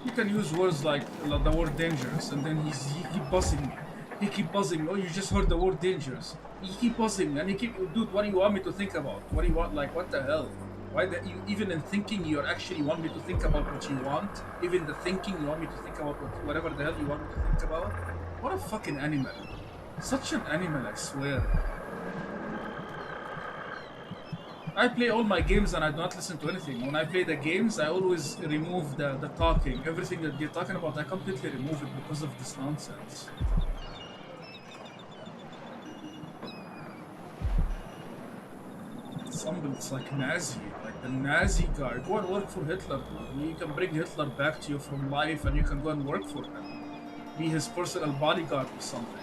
You can use words like the word dangerous, and then he keep buzzing me. He keep buzzing. Oh, you just heard the word dangerous. He keep buzzing, and he keep, dude, what do you want me to think about? What do you want? Like, what the hell? Why that you even in thinking you actually want me to think about what you want? Even the thinking you want me to think about whatever the hell you want me to think about? What a fucking animal! Such an animal, I swear. I play all my games and I do not listen to anything. When I play the games, I always remove the talking. Everything that they're talking about, I completely remove it because of this nonsense. It's like Nazi, like the Nazi guy. Go and work for Hitler. You can bring Hitler back to you from life and you can go and work for him. Be his personal bodyguard or something.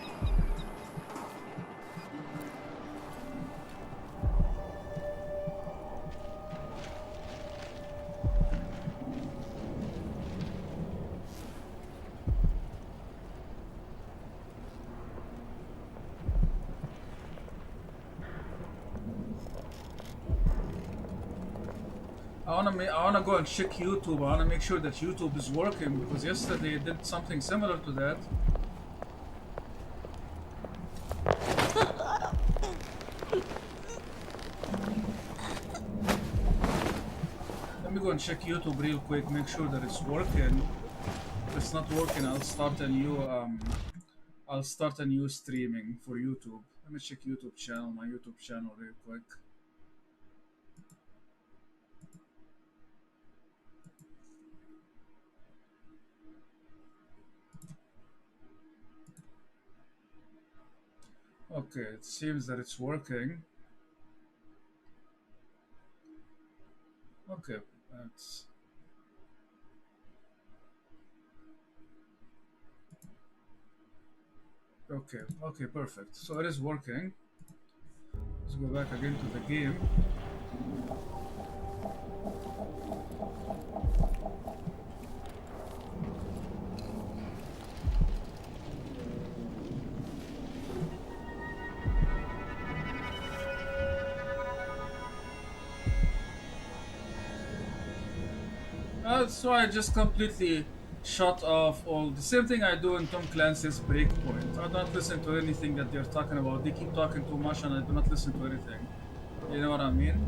I wanna go and check YouTube. I wanna make sure that YouTube is working because yesterday it did something similar to that. Let me go and check YouTube real quick, make sure that it's working. If it's not working, I'll start a new streaming for YouTube. Let me check my YouTube channel real quick. Okay, it seems that it's working. Okay, that's... Okay, perfect. So it is working. Let's go back again to the game. So I just completely shut off all the same thing I do in Tom Clancy's Breakpoint. I don't listen to anything that they're talking about. They keep talking too much and I do not listen to anything. You know what I mean?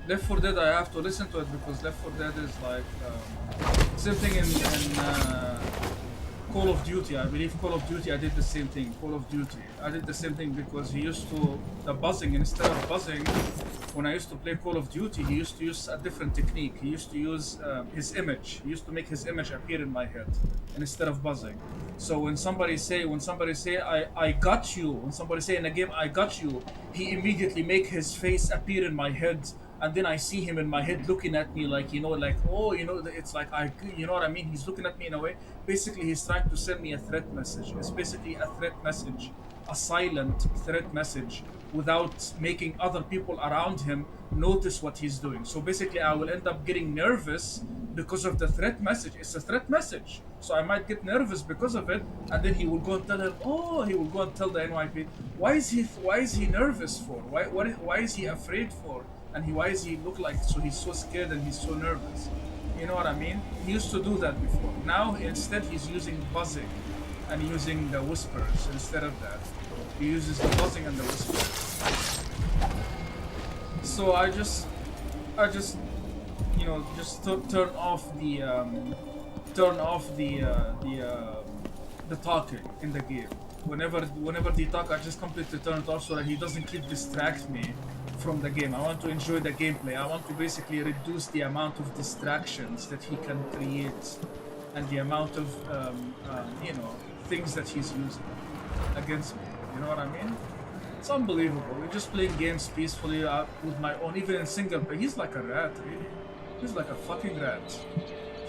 Left 4 Dead, I have to listen to it because Left 4 Dead is like same thing in Call of Duty. I believe Call of Duty I did the same thing. Call of Duty I did the same thing because he used to the buzzing instead of buzzing. When I used to play Call of Duty, he used to use a different technique. He used to use his image. He used to make his image appear in my head instead of buzzing. So when somebody say I got you, when somebody say in a game I got you, he immediately make his face appear in my head, and then I see him in my head looking at me like, like, oh, it's like you know what I mean? He's looking at me in a way. Basically, he's trying to send me a threat message. It's basically a threat message, a silent threat message, without making other people around him notice what he's doing. So basically, I will end up getting nervous because of the threat message. It's a threat message, so I might get nervous because of it, and then he will go and tell him, he will go and tell the NYP, why is he nervous for? Why is he afraid for? And why does he look like, so he's so scared and he's so nervous? You know what I mean? He used to do that before. Now instead he's using buzzing and using the whispers instead of that. He uses the buzzing and the whispers. So I just turn off the talking in the game. Whenever they talk, I just completely turn it off so that he doesn't keep distract me from the game. I want to enjoy the gameplay. I want to basically reduce the amount of distractions that he can create and the amount of things that he's using against me. You know what I mean? It's unbelievable. We're just playing games peacefully with my own, even in single player. He's like a rat, really. He's like a fucking rat.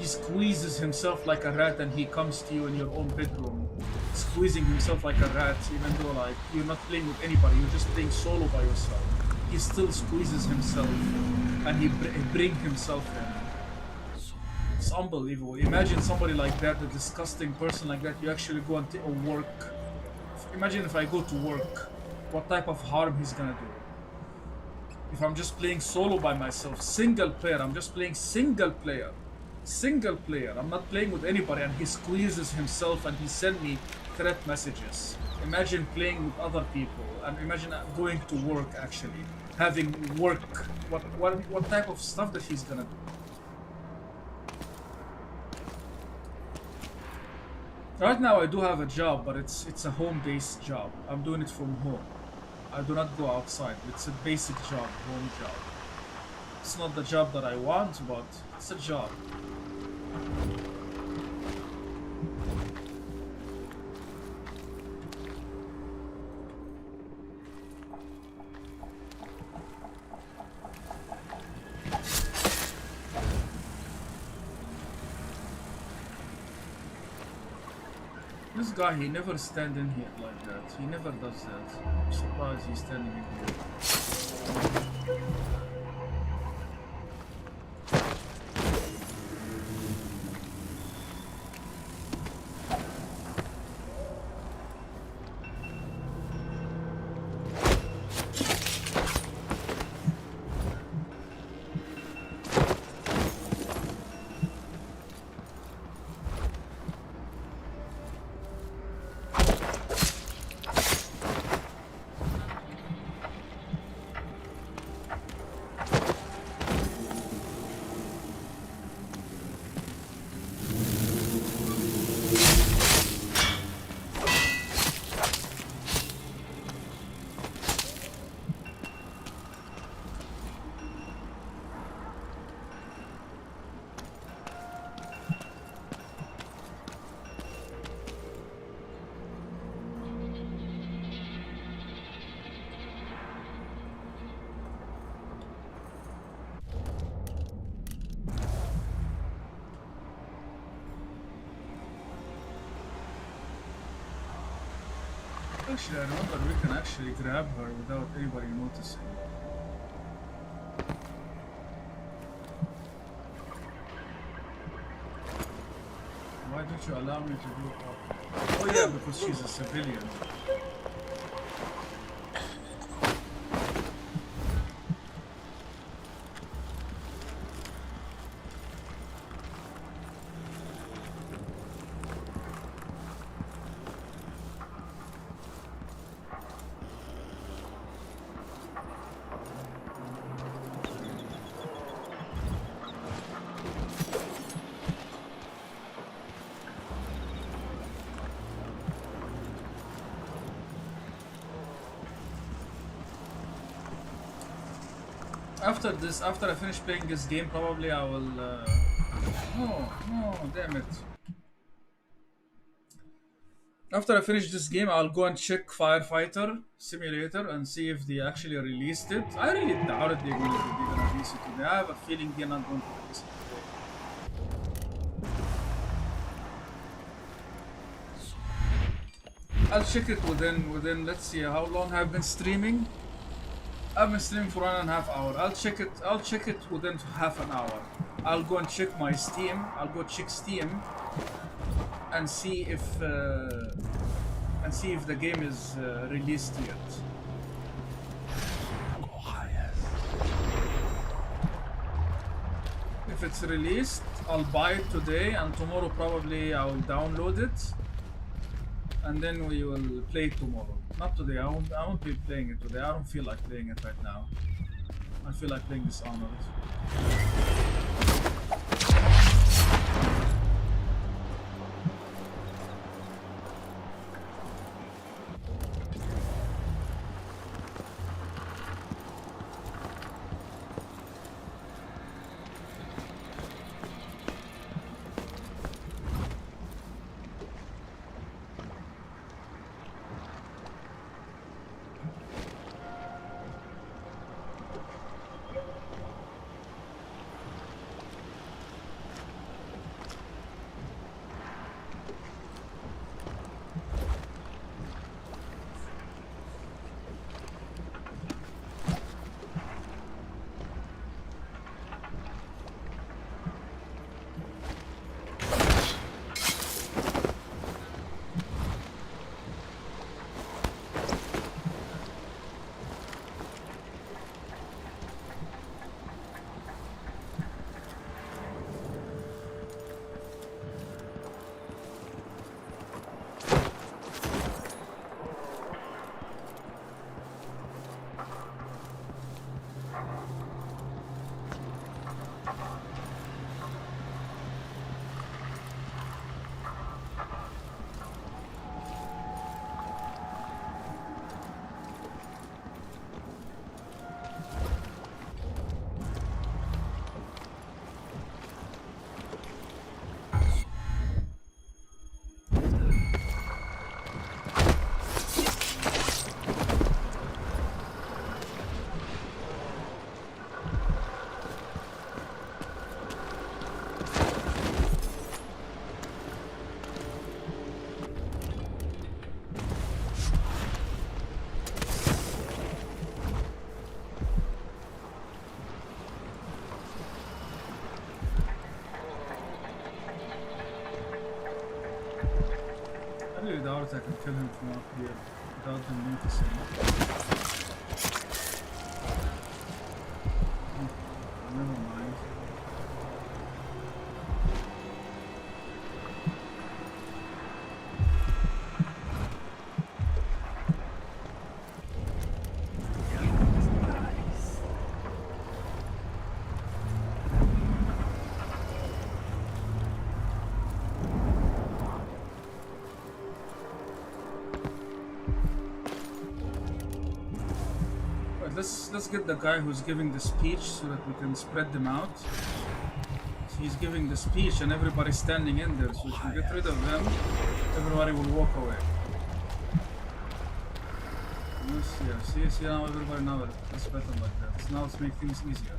he squeezes himself like a rat and he comes to you in your own bedroom, squeezing himself like a rat, even though like you're not playing with anybody, you're just playing solo by yourself. He still squeezes himself and he bring himself in. It's unbelievable. Imagine somebody like that, a disgusting person like that, you actually go and work. Imagine if I go to work, what type of harm he's gonna do. If I'm just playing solo by myself, single player, I'm just playing single player. Single player, I'm not playing with anybody, and he squeezes himself and he send me threat messages. Imagine playing with other people, and imagine going to work actually, having work. What type of stuff that he's gonna do? Right now I do have a job, but it's a home-based job. I'm doing it from home. I do not go outside. It's a basic job, home job. It's not the job that I want, but it's a job. This guy, he never stand in here like that. He never does that. I'm surprised he's standing in here. Actually, I remember we can actually grab her without anybody noticing. Why don't you allow me to do it? Oh yeah, because she's a civilian. After I finish playing this game, probably I will. No, damn it. After I finish this game, I'll go and check Firefighter Simulator and see if they actually released it. I really doubt it they're gonna release it today. I have a feeling they're not going to release it today. I'll check it within. Let's see how long I've been streaming. I've been streaming for 1.5 hours. I'll check it within half an hour. I'll go and check my Steam. I'll go check Steam and see if the game is released yet. If it's released, I'll buy it today, and tomorrow probably I will download it, and then we will play it tomorrow. Not today. I won't be playing it today. I don't feel like playing it right now. I feel like playing Dishonored. Really doubt I can kill him from up here without them noticing. Never mind. Let's get the guy who's giving the speech so that we can spread them out. He's giving the speech and everybody's standing in there, so if we get rid of him, everybody will walk away. See now everybody now it's better like that. So now let's make things easier.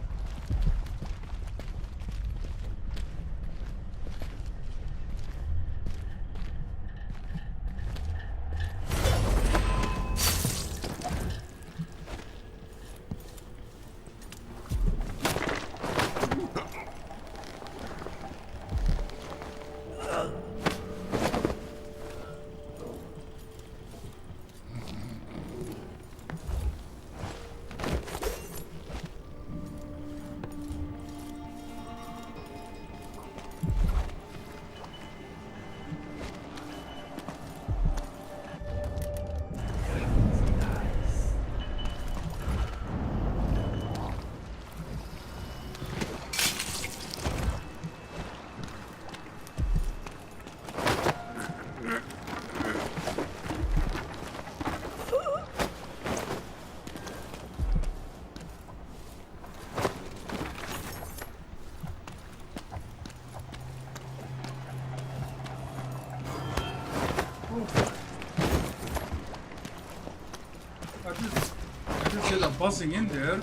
I did get a buzzing in there.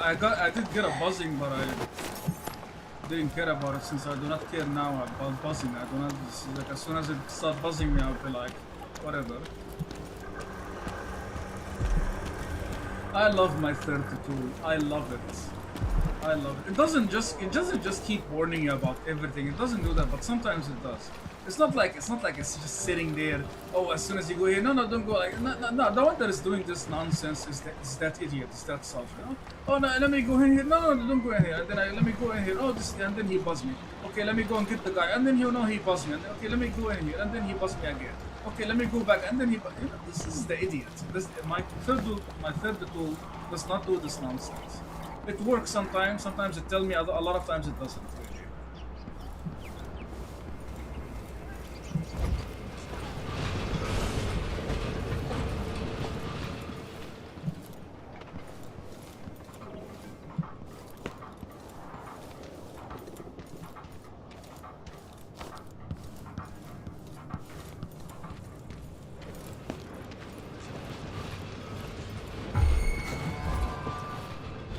I did get a buzzing, but I didn't care about it since I do not care now about buzzing. I do not, like, as soon as it starts buzzing me, I'll be like, whatever. I love my 32. I love it. I love it. It doesn't just keep warning you about everything. It doesn't do that, but sometimes it does. It's not like it's just sitting there. Oh, as soon as you go here, no, don't go. Like, no. The one that is doing this nonsense is that idiot. Is that self? You know? Oh no, let me go in here. No, don't go in here. And then let me go in here. Oh, this, and then he buzzed me. Okay, let me go and get the guy. And then he buzzed me. And then, okay, let me go in here. And then he buzzed me again. Okay, let me go back. And then he. You know, this is the idiot. My third tool does not do this nonsense. It works sometimes. Sometimes it tells me. A lot of times it doesn't.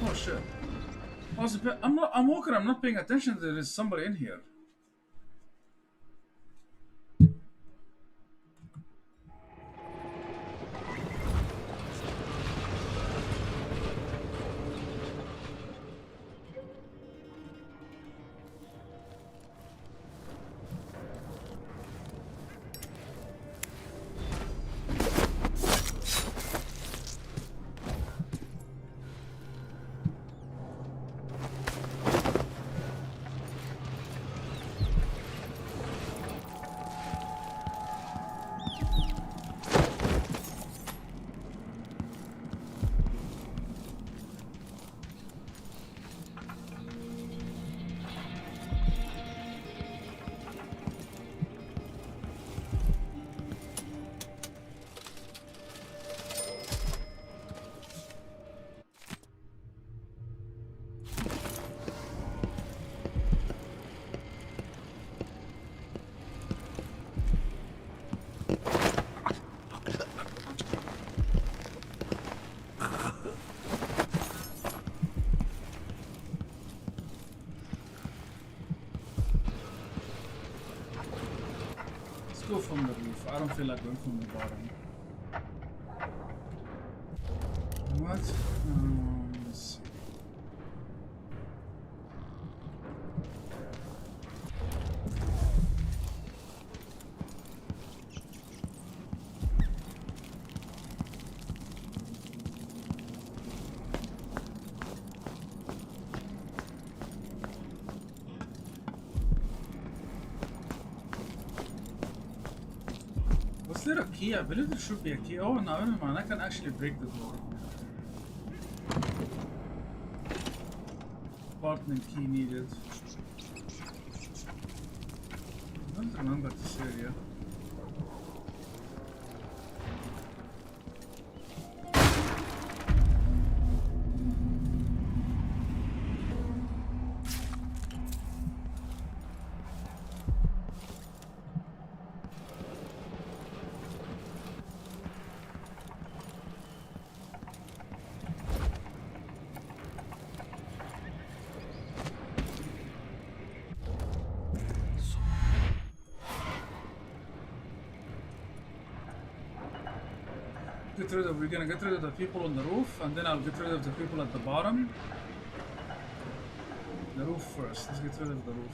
Oh shit. I'm walking, I'm not paying attention. There is somebody in here. Go from the roof. I don't feel like going from the bottom. What? Let's see. Is there a key? I believe there should be a key. Oh, no, never mind. I can actually break the door. Apartment key needed. I don't remember this area. We're gonna get rid of the people on the roof, and then I'll get rid of the people at the bottom. The roof first. Let's get rid of the roof.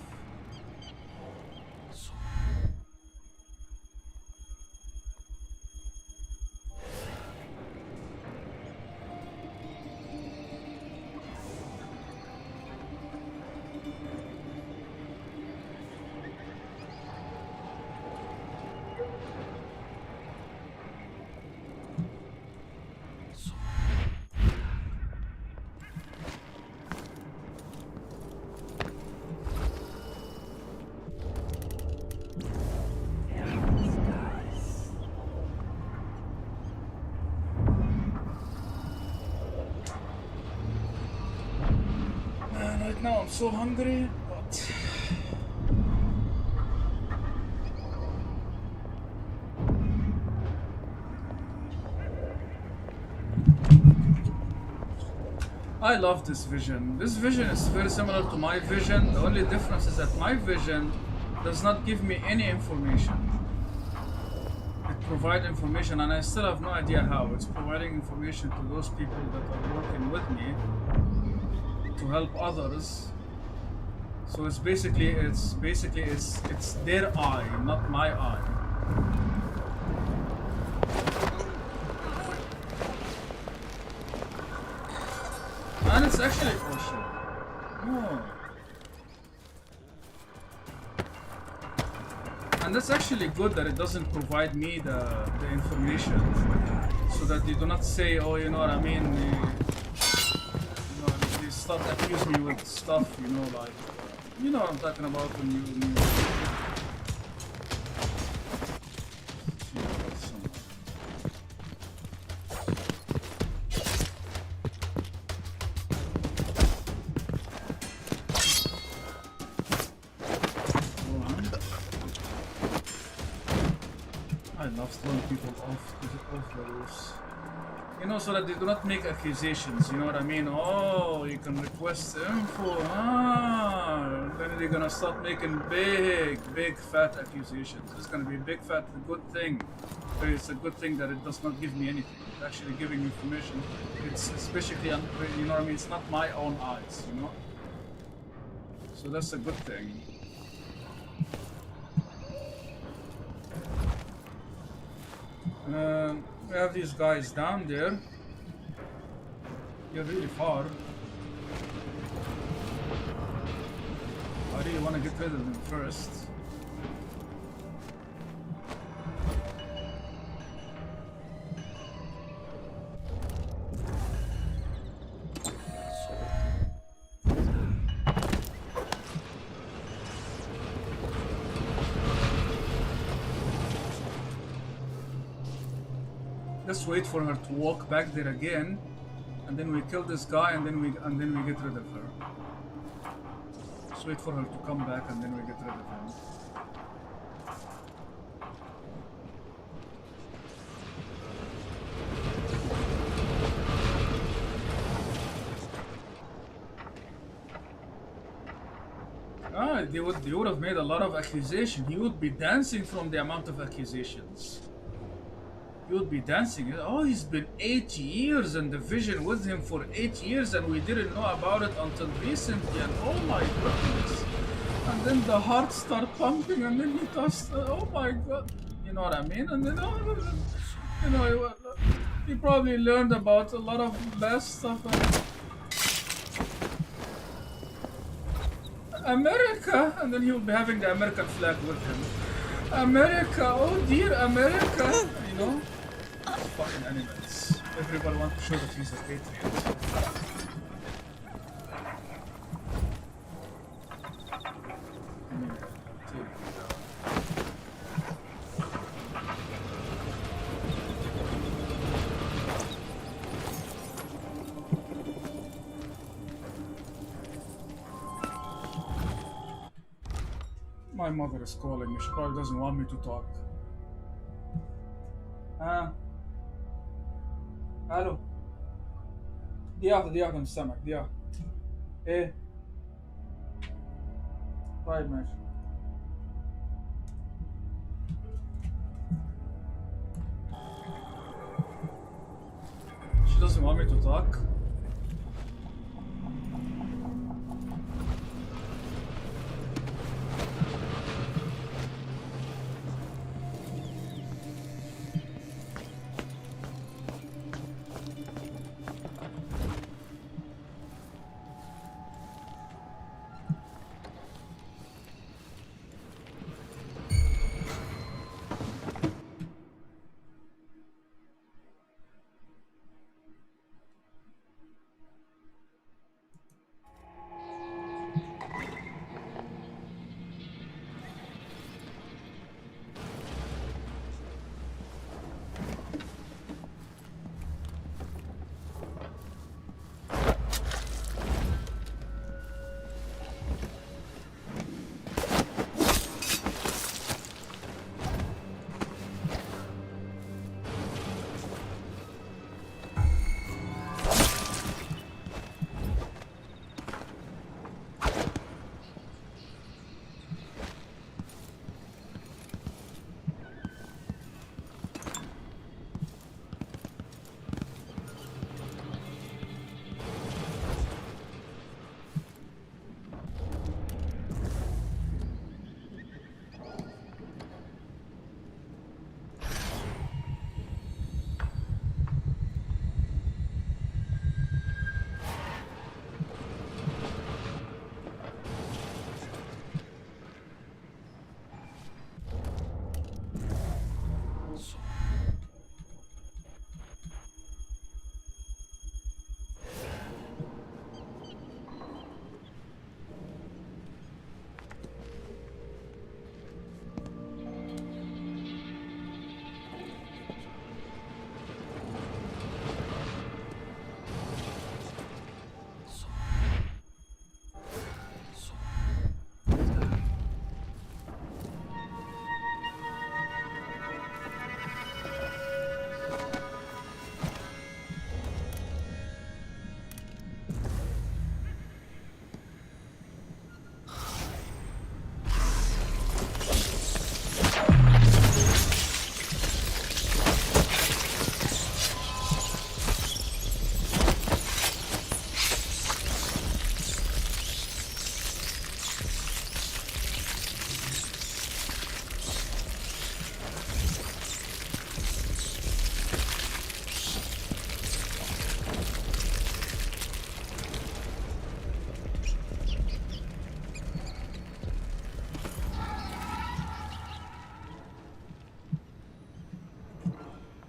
Now I'm so hungry, but I love this vision. This vision is very similar to my vision. The only difference is that my vision does not give me any information. It provides information, and I still have no idea how. It's providing information to those people that are working with me to help others. So it's basically it's their eye, not my eye. And it's actually oh shit. Oh. And that's actually good that it doesn't provide me the information, so that they do not say, oh, you know what I mean, they start accusing me with stuff, you know, like, you know what I'm talking about when you throwing people off the roofs. You know, so that they do not make accusations, you know what I mean? Oh, you can request info, then they're gonna start making big fat accusations. It's gonna be a big fat good thing. But it's a good thing that it does not give me anything. It's actually giving information. It's especially, you know what I mean? It's not my own eyes, you know? So that's a good thing. We have these guys down there. You're really far. I really want to get rid of them first. Let's wait for her to walk back there again, and then we kill this guy, and then we get rid of her. Let's wait for her to come back, and then we get rid of him. They would have made a lot of accusations. He would be dancing from the amount of accusations. He would be dancing. Oh, he's been 8 years in the vision with him for 8 years, and we didn't know about it until recently. And oh my goodness! And then the heart started pumping, and then he touched. Oh my god! You know what I mean? And then you know, he probably learned about a lot of bad stuff. America, and then he will be having the American flag with him. America, oh dear America, you know? Fucking animals. Everybody wants to show that he's a patriot. My mother is calling me. She probably doesn't want me to talk. الو دقيقة مش سامعك دقيقة. ايه طيب ماشي. She doesn't want me to talk.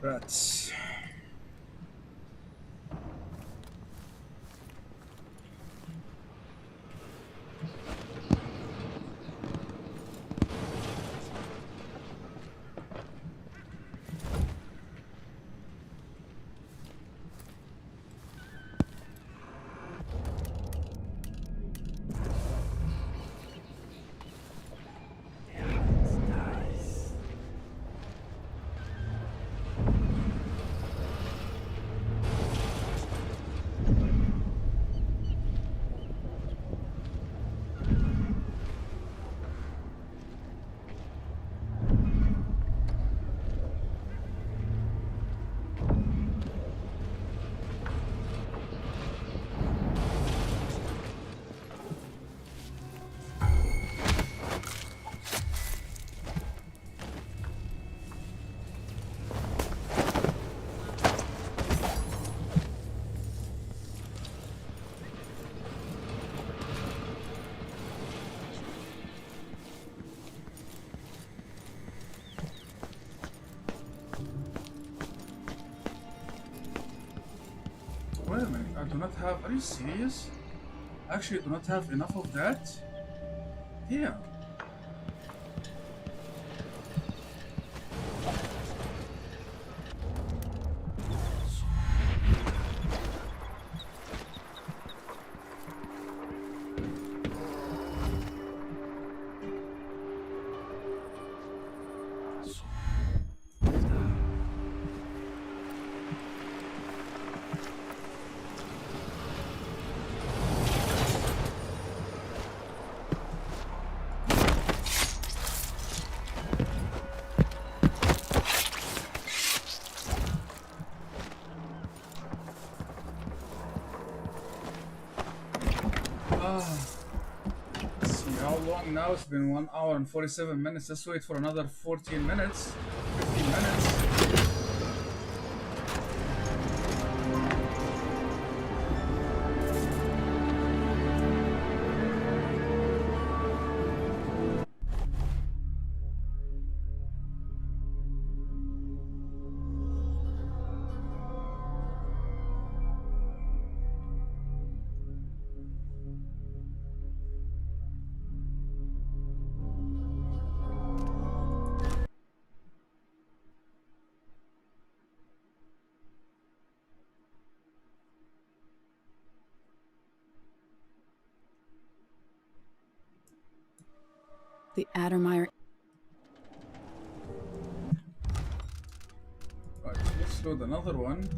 Rats. I do not have. Are you serious? Actually, I do not have enough of that. Yeah. Let's see how long now. It's been 1 hour and 47 minutes. Let's wait for another 14 minutes, 15 minutes. The Addermeyer. Right, let's load another one.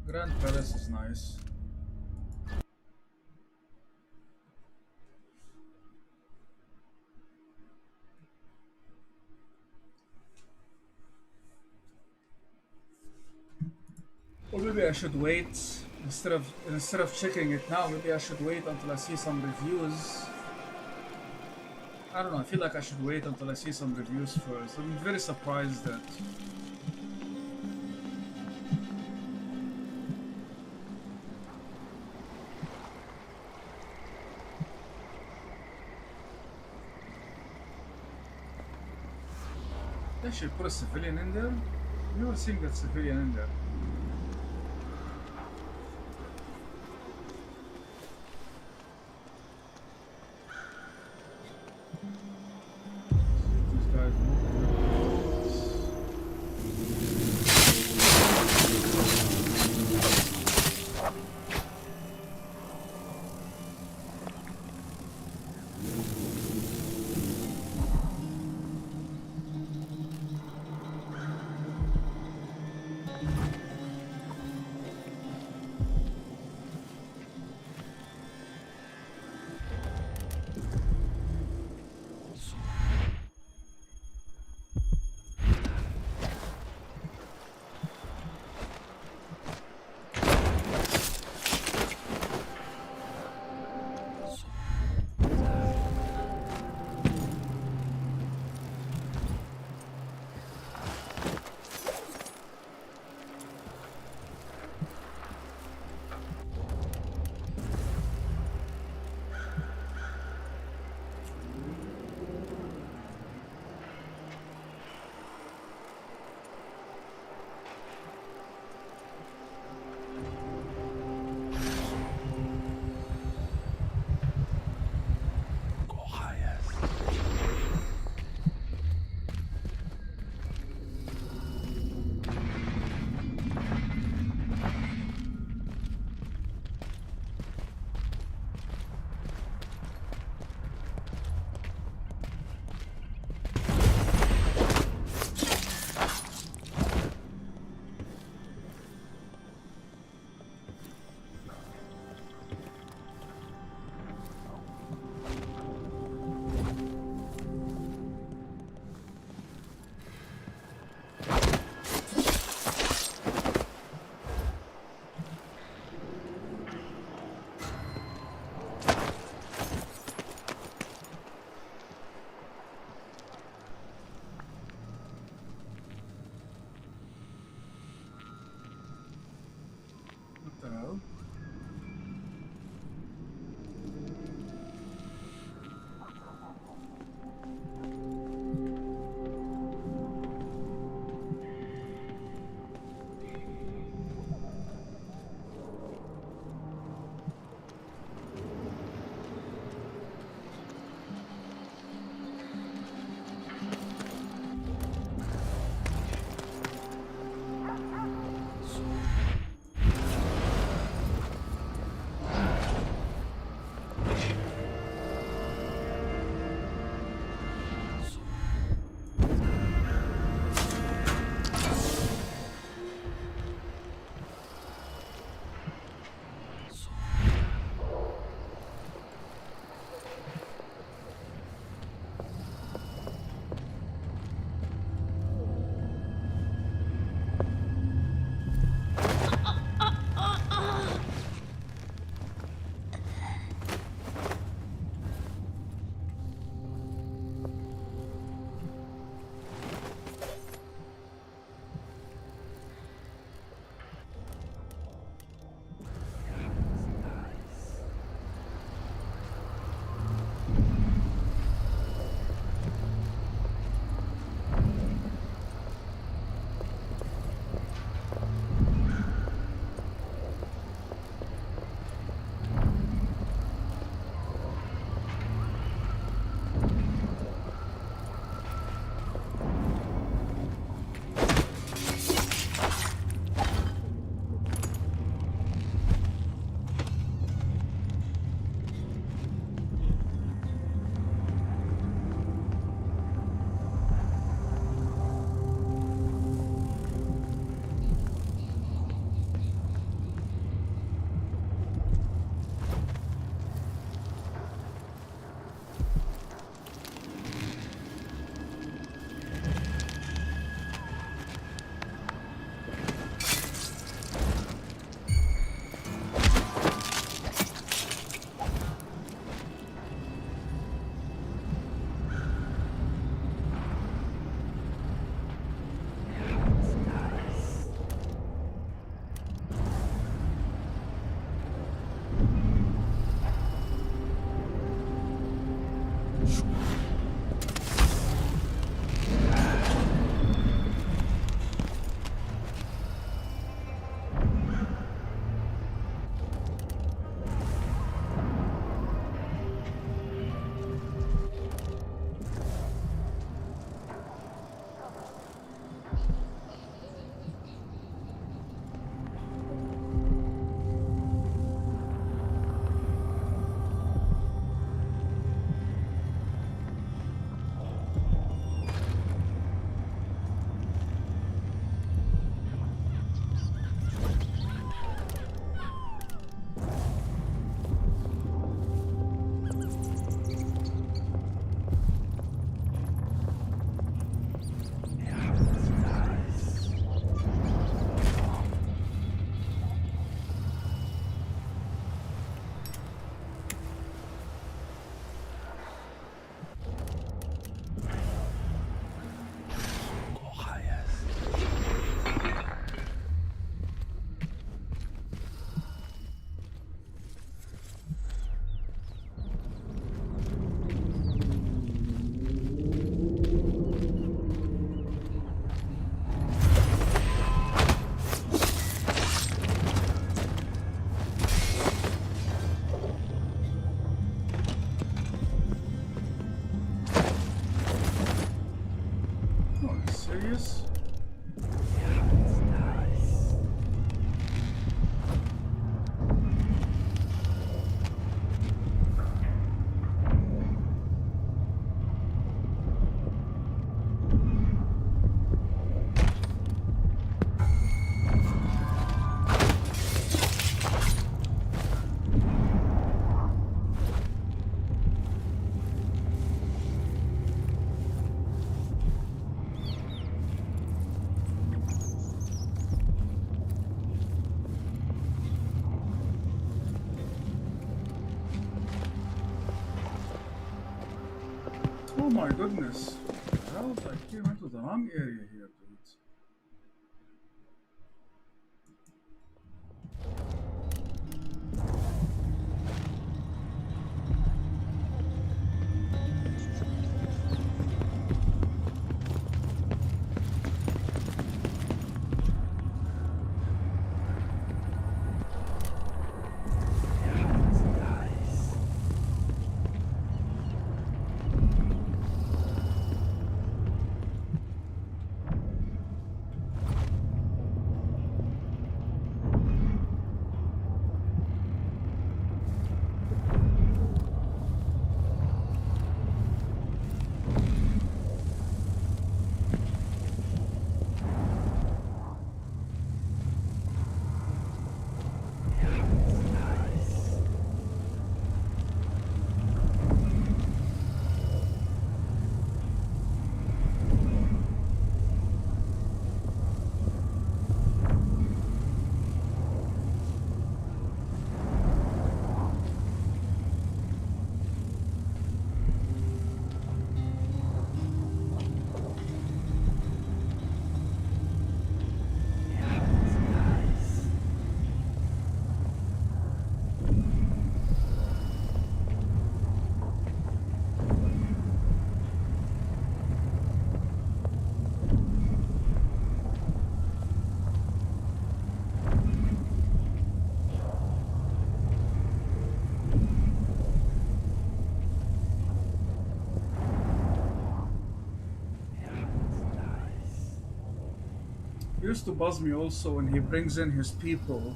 Grand Palace is nice. Or maybe I should wait instead of checking it now. Maybe I should wait until I see some reviews. I don't know. I feel like I should wait until I see some reviews first. I'm very surprised that. They should put a civilian in there. You were seeing that civilian in there. These guys move. my goodness. Well, I came into the wrong area here, dude. It used to buzz me also when he brings in his people.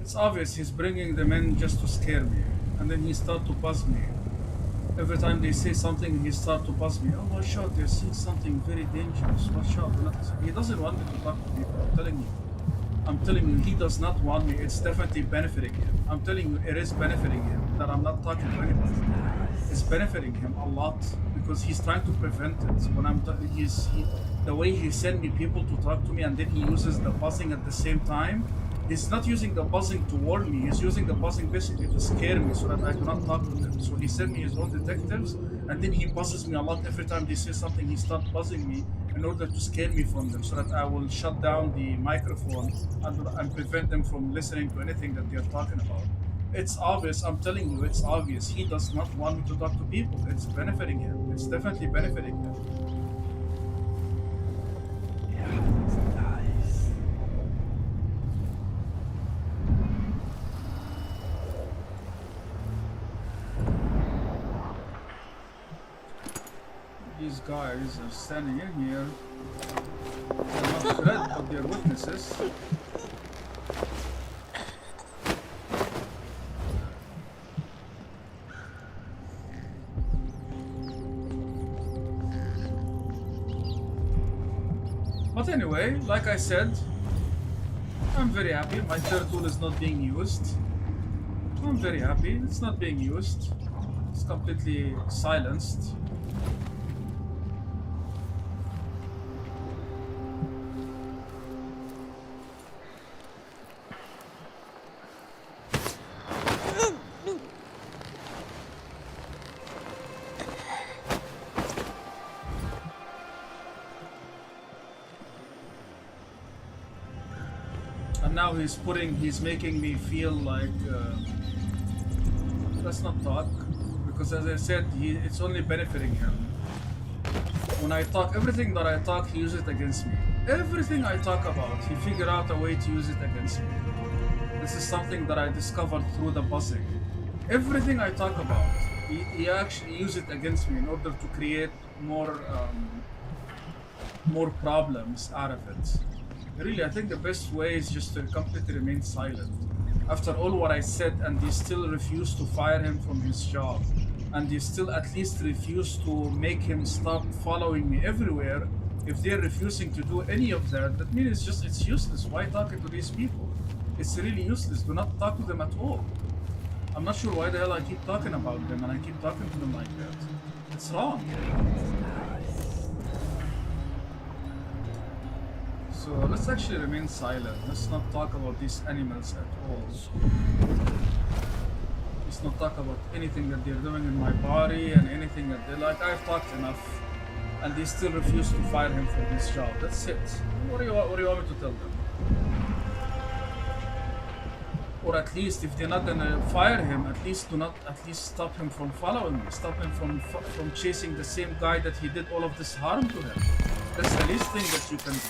It's obvious he's bringing them in just to scare me, and then he start to buzz me. Every time they say something, he start to buzz me. Oh, watch out, they're seeing something very dangerous. Watch out. He doesn't want me to talk to people, I'm telling you. I'm telling you, he does not want me. It's definitely benefiting him. I'm telling you, it is benefiting him that I'm not talking to anybody. It's benefiting him a lot because he's trying to prevent it. When the way he send me people to talk to me, and then he uses the buzzing at the same time. He's not using the buzzing to warn me. He's using the buzzing basically to scare me so that I cannot talk to them. So he sent me his own detectives, and then he buzzes me a lot. Every time they say something, he starts buzzing me in order to scare me from them so that I will shut down the microphone and prevent them from listening to anything that they're talking about. It's obvious. I'm telling you, it's obvious. He does not want me to talk to people. It's benefiting him. It's definitely benefiting him. These guys are standing in here. They're not threat, but they're witnesses. But anyway, like I said, I'm very happy. My third tool is not being used. I'm very happy. It's not being used. It's completely silenced. Now he's making me feel like let's not talk, because as I said, it's only benefiting him. When I talk, everything that I talk, he uses it against me. Everything I talk about, he figured out a way to use it against me. This is something that I discovered through the buzzing. Everything I talk about, he actually used it against me in order to create more problems out of it. Really, I think the best way is just to completely remain silent. After all what I said, and they still refuse to fire him from his job, and they still at least refuse to make him stop following me everywhere. If they're refusing to do any of that, that means it's useless. Why talking to these people? It's really useless. Do not talk to them at all. I'm not sure why the hell I keep talking about them and I keep talking to them like that. It's wrong. So let's actually remain silent. Let's not talk about these animals at all. You Let's not talk about anything that they're doing in my body and anything that they like. I've talked enough, and they still refuse to fire him for this job. That's it. What do you want me to tell them? Or at least, if they're not gonna fire him, at least do not stop him from following me. Stop him from chasing the same guy that he did all of this harm to him. That's the least thing that you can do.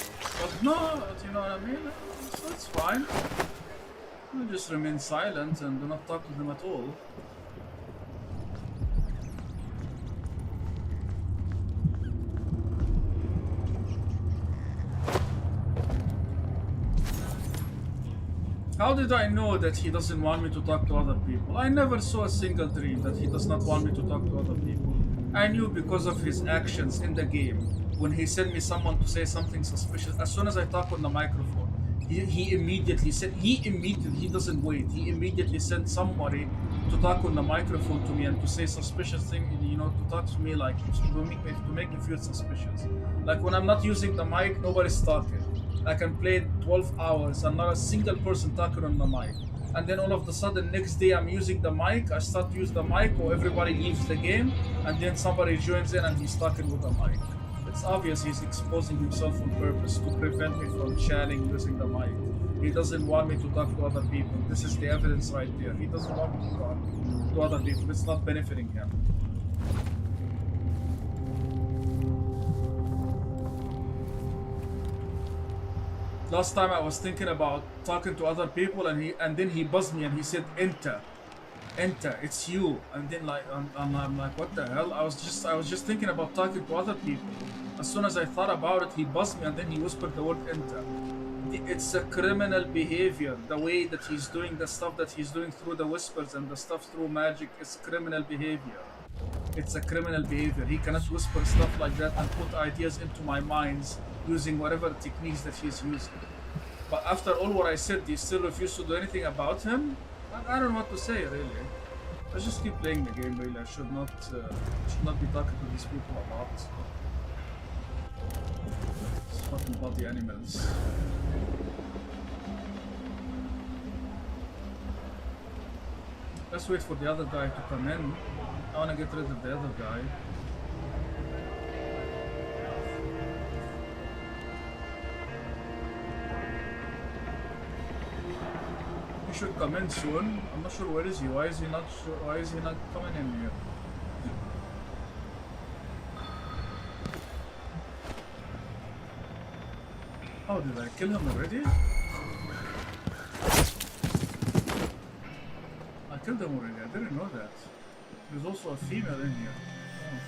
But no, you know what I mean? So it's fine. You just remain silent and do not talk to them at all. How did I know that he doesn't want me to talk to other people? I never saw a single dream that he does not want me to talk to other people. I knew because of his actions in the game. When he sent me someone to say something suspicious, as soon as I talk on the microphone, he immediately said, he doesn't wait. He immediately sent somebody to talk on the microphone to me and to say suspicious thing, you know, to talk to me like, to make me feel suspicious. Like when I'm not using the mic, nobody's talking. I can play 12 hours and not a single person talking on the mic. And then all of a sudden, next day I'm using the mic, I start to use the mic, or everybody leaves the game, and then somebody joins in and he's talking with the mic. It's obvious he's exposing himself on purpose to prevent me from chatting using the mic. He doesn't want me to talk to other people. This is the evidence right there. He doesn't want me to talk to other people. It's not benefiting him. Last time I was thinking about talking to other people, and then he buzzed me and he said, enter, it's you. And then like I'm like, what the hell? I was just thinking about talking to other people. As soon as I thought about it, he buzzed me and then he whispered the word enter. It's a criminal behavior. The way that he's doing the stuff that he's doing through the whispers and the stuff through magic is criminal behavior. It's a criminal behavior. He cannot whisper stuff like that and put ideas into my minds using whatever techniques that he's using. But after all what I said, they still refuse to do anything about him? I don't know what to say, really. Let's just keep playing the game, really. I should not be talking to these people a lot. These fucking bloody animals. Let's wait for the other guy to come in. I want to get rid of the other guy. He should come in soon. I'm not sure where is he. Why is he not coming in here? Oh, did I kill him already? I killed him already. I didn't know that. There's also a female in here. Oh.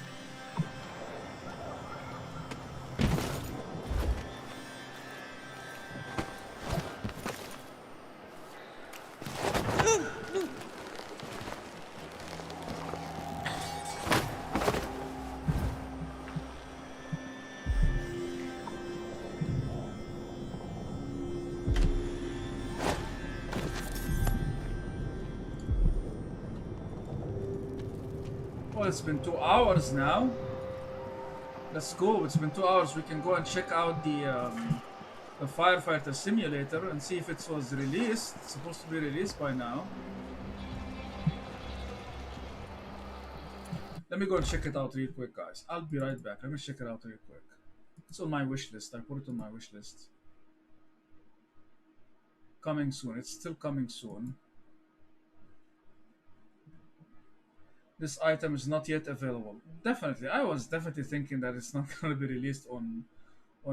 It's been 2 hours now. Let's go. It's been 2 hours. We can go and check out the firefighter simulator and see if it was released. It's supposed to be released by now. Let me go and check it out real quick, guys. I'll be right back. Let me check it out real quick. It's on my wish list. I put it on my wish list. Coming soon. It's still coming soon. This item is not yet available. Definitely, I was definitely thinking that it's not going to be released on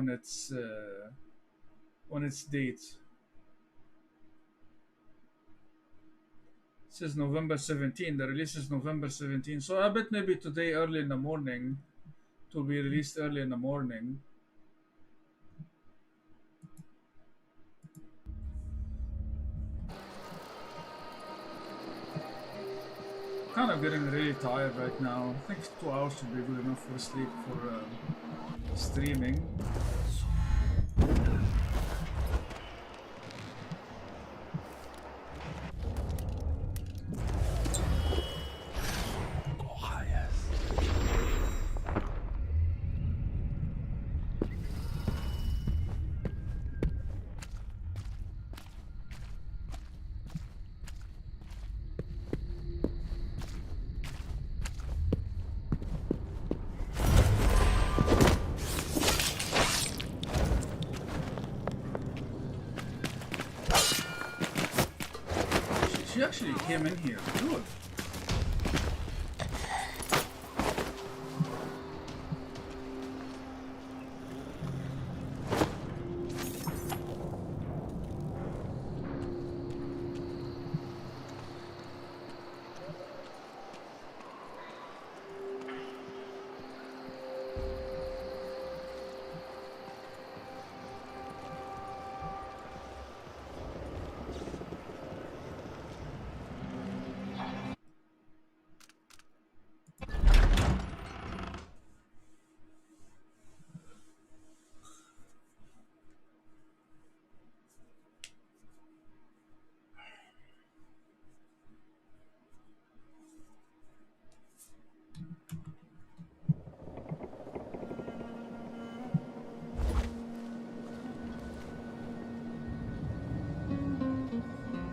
its date. It says November 17. The release is November 17. So I bet maybe today, early in the morning, it will be released early in the morning. Kind of getting really tired right now. I think 2 hours should be good enough for sleep for streaming. She actually came in here. Good.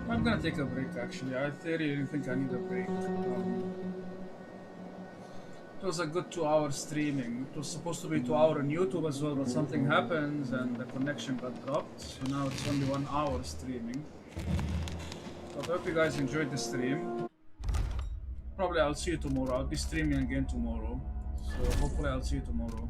I'm gonna take a break actually. I really think I need a break. It was a good 2 hour streaming. It was supposed to be 2 hour on YouTube as well, but something happens and the connection got dropped. So now it's only 1 hour streaming. But I hope you guys enjoyed the stream. Probably I'll see you tomorrow. I'll be streaming again tomorrow. So hopefully I'll see you tomorrow.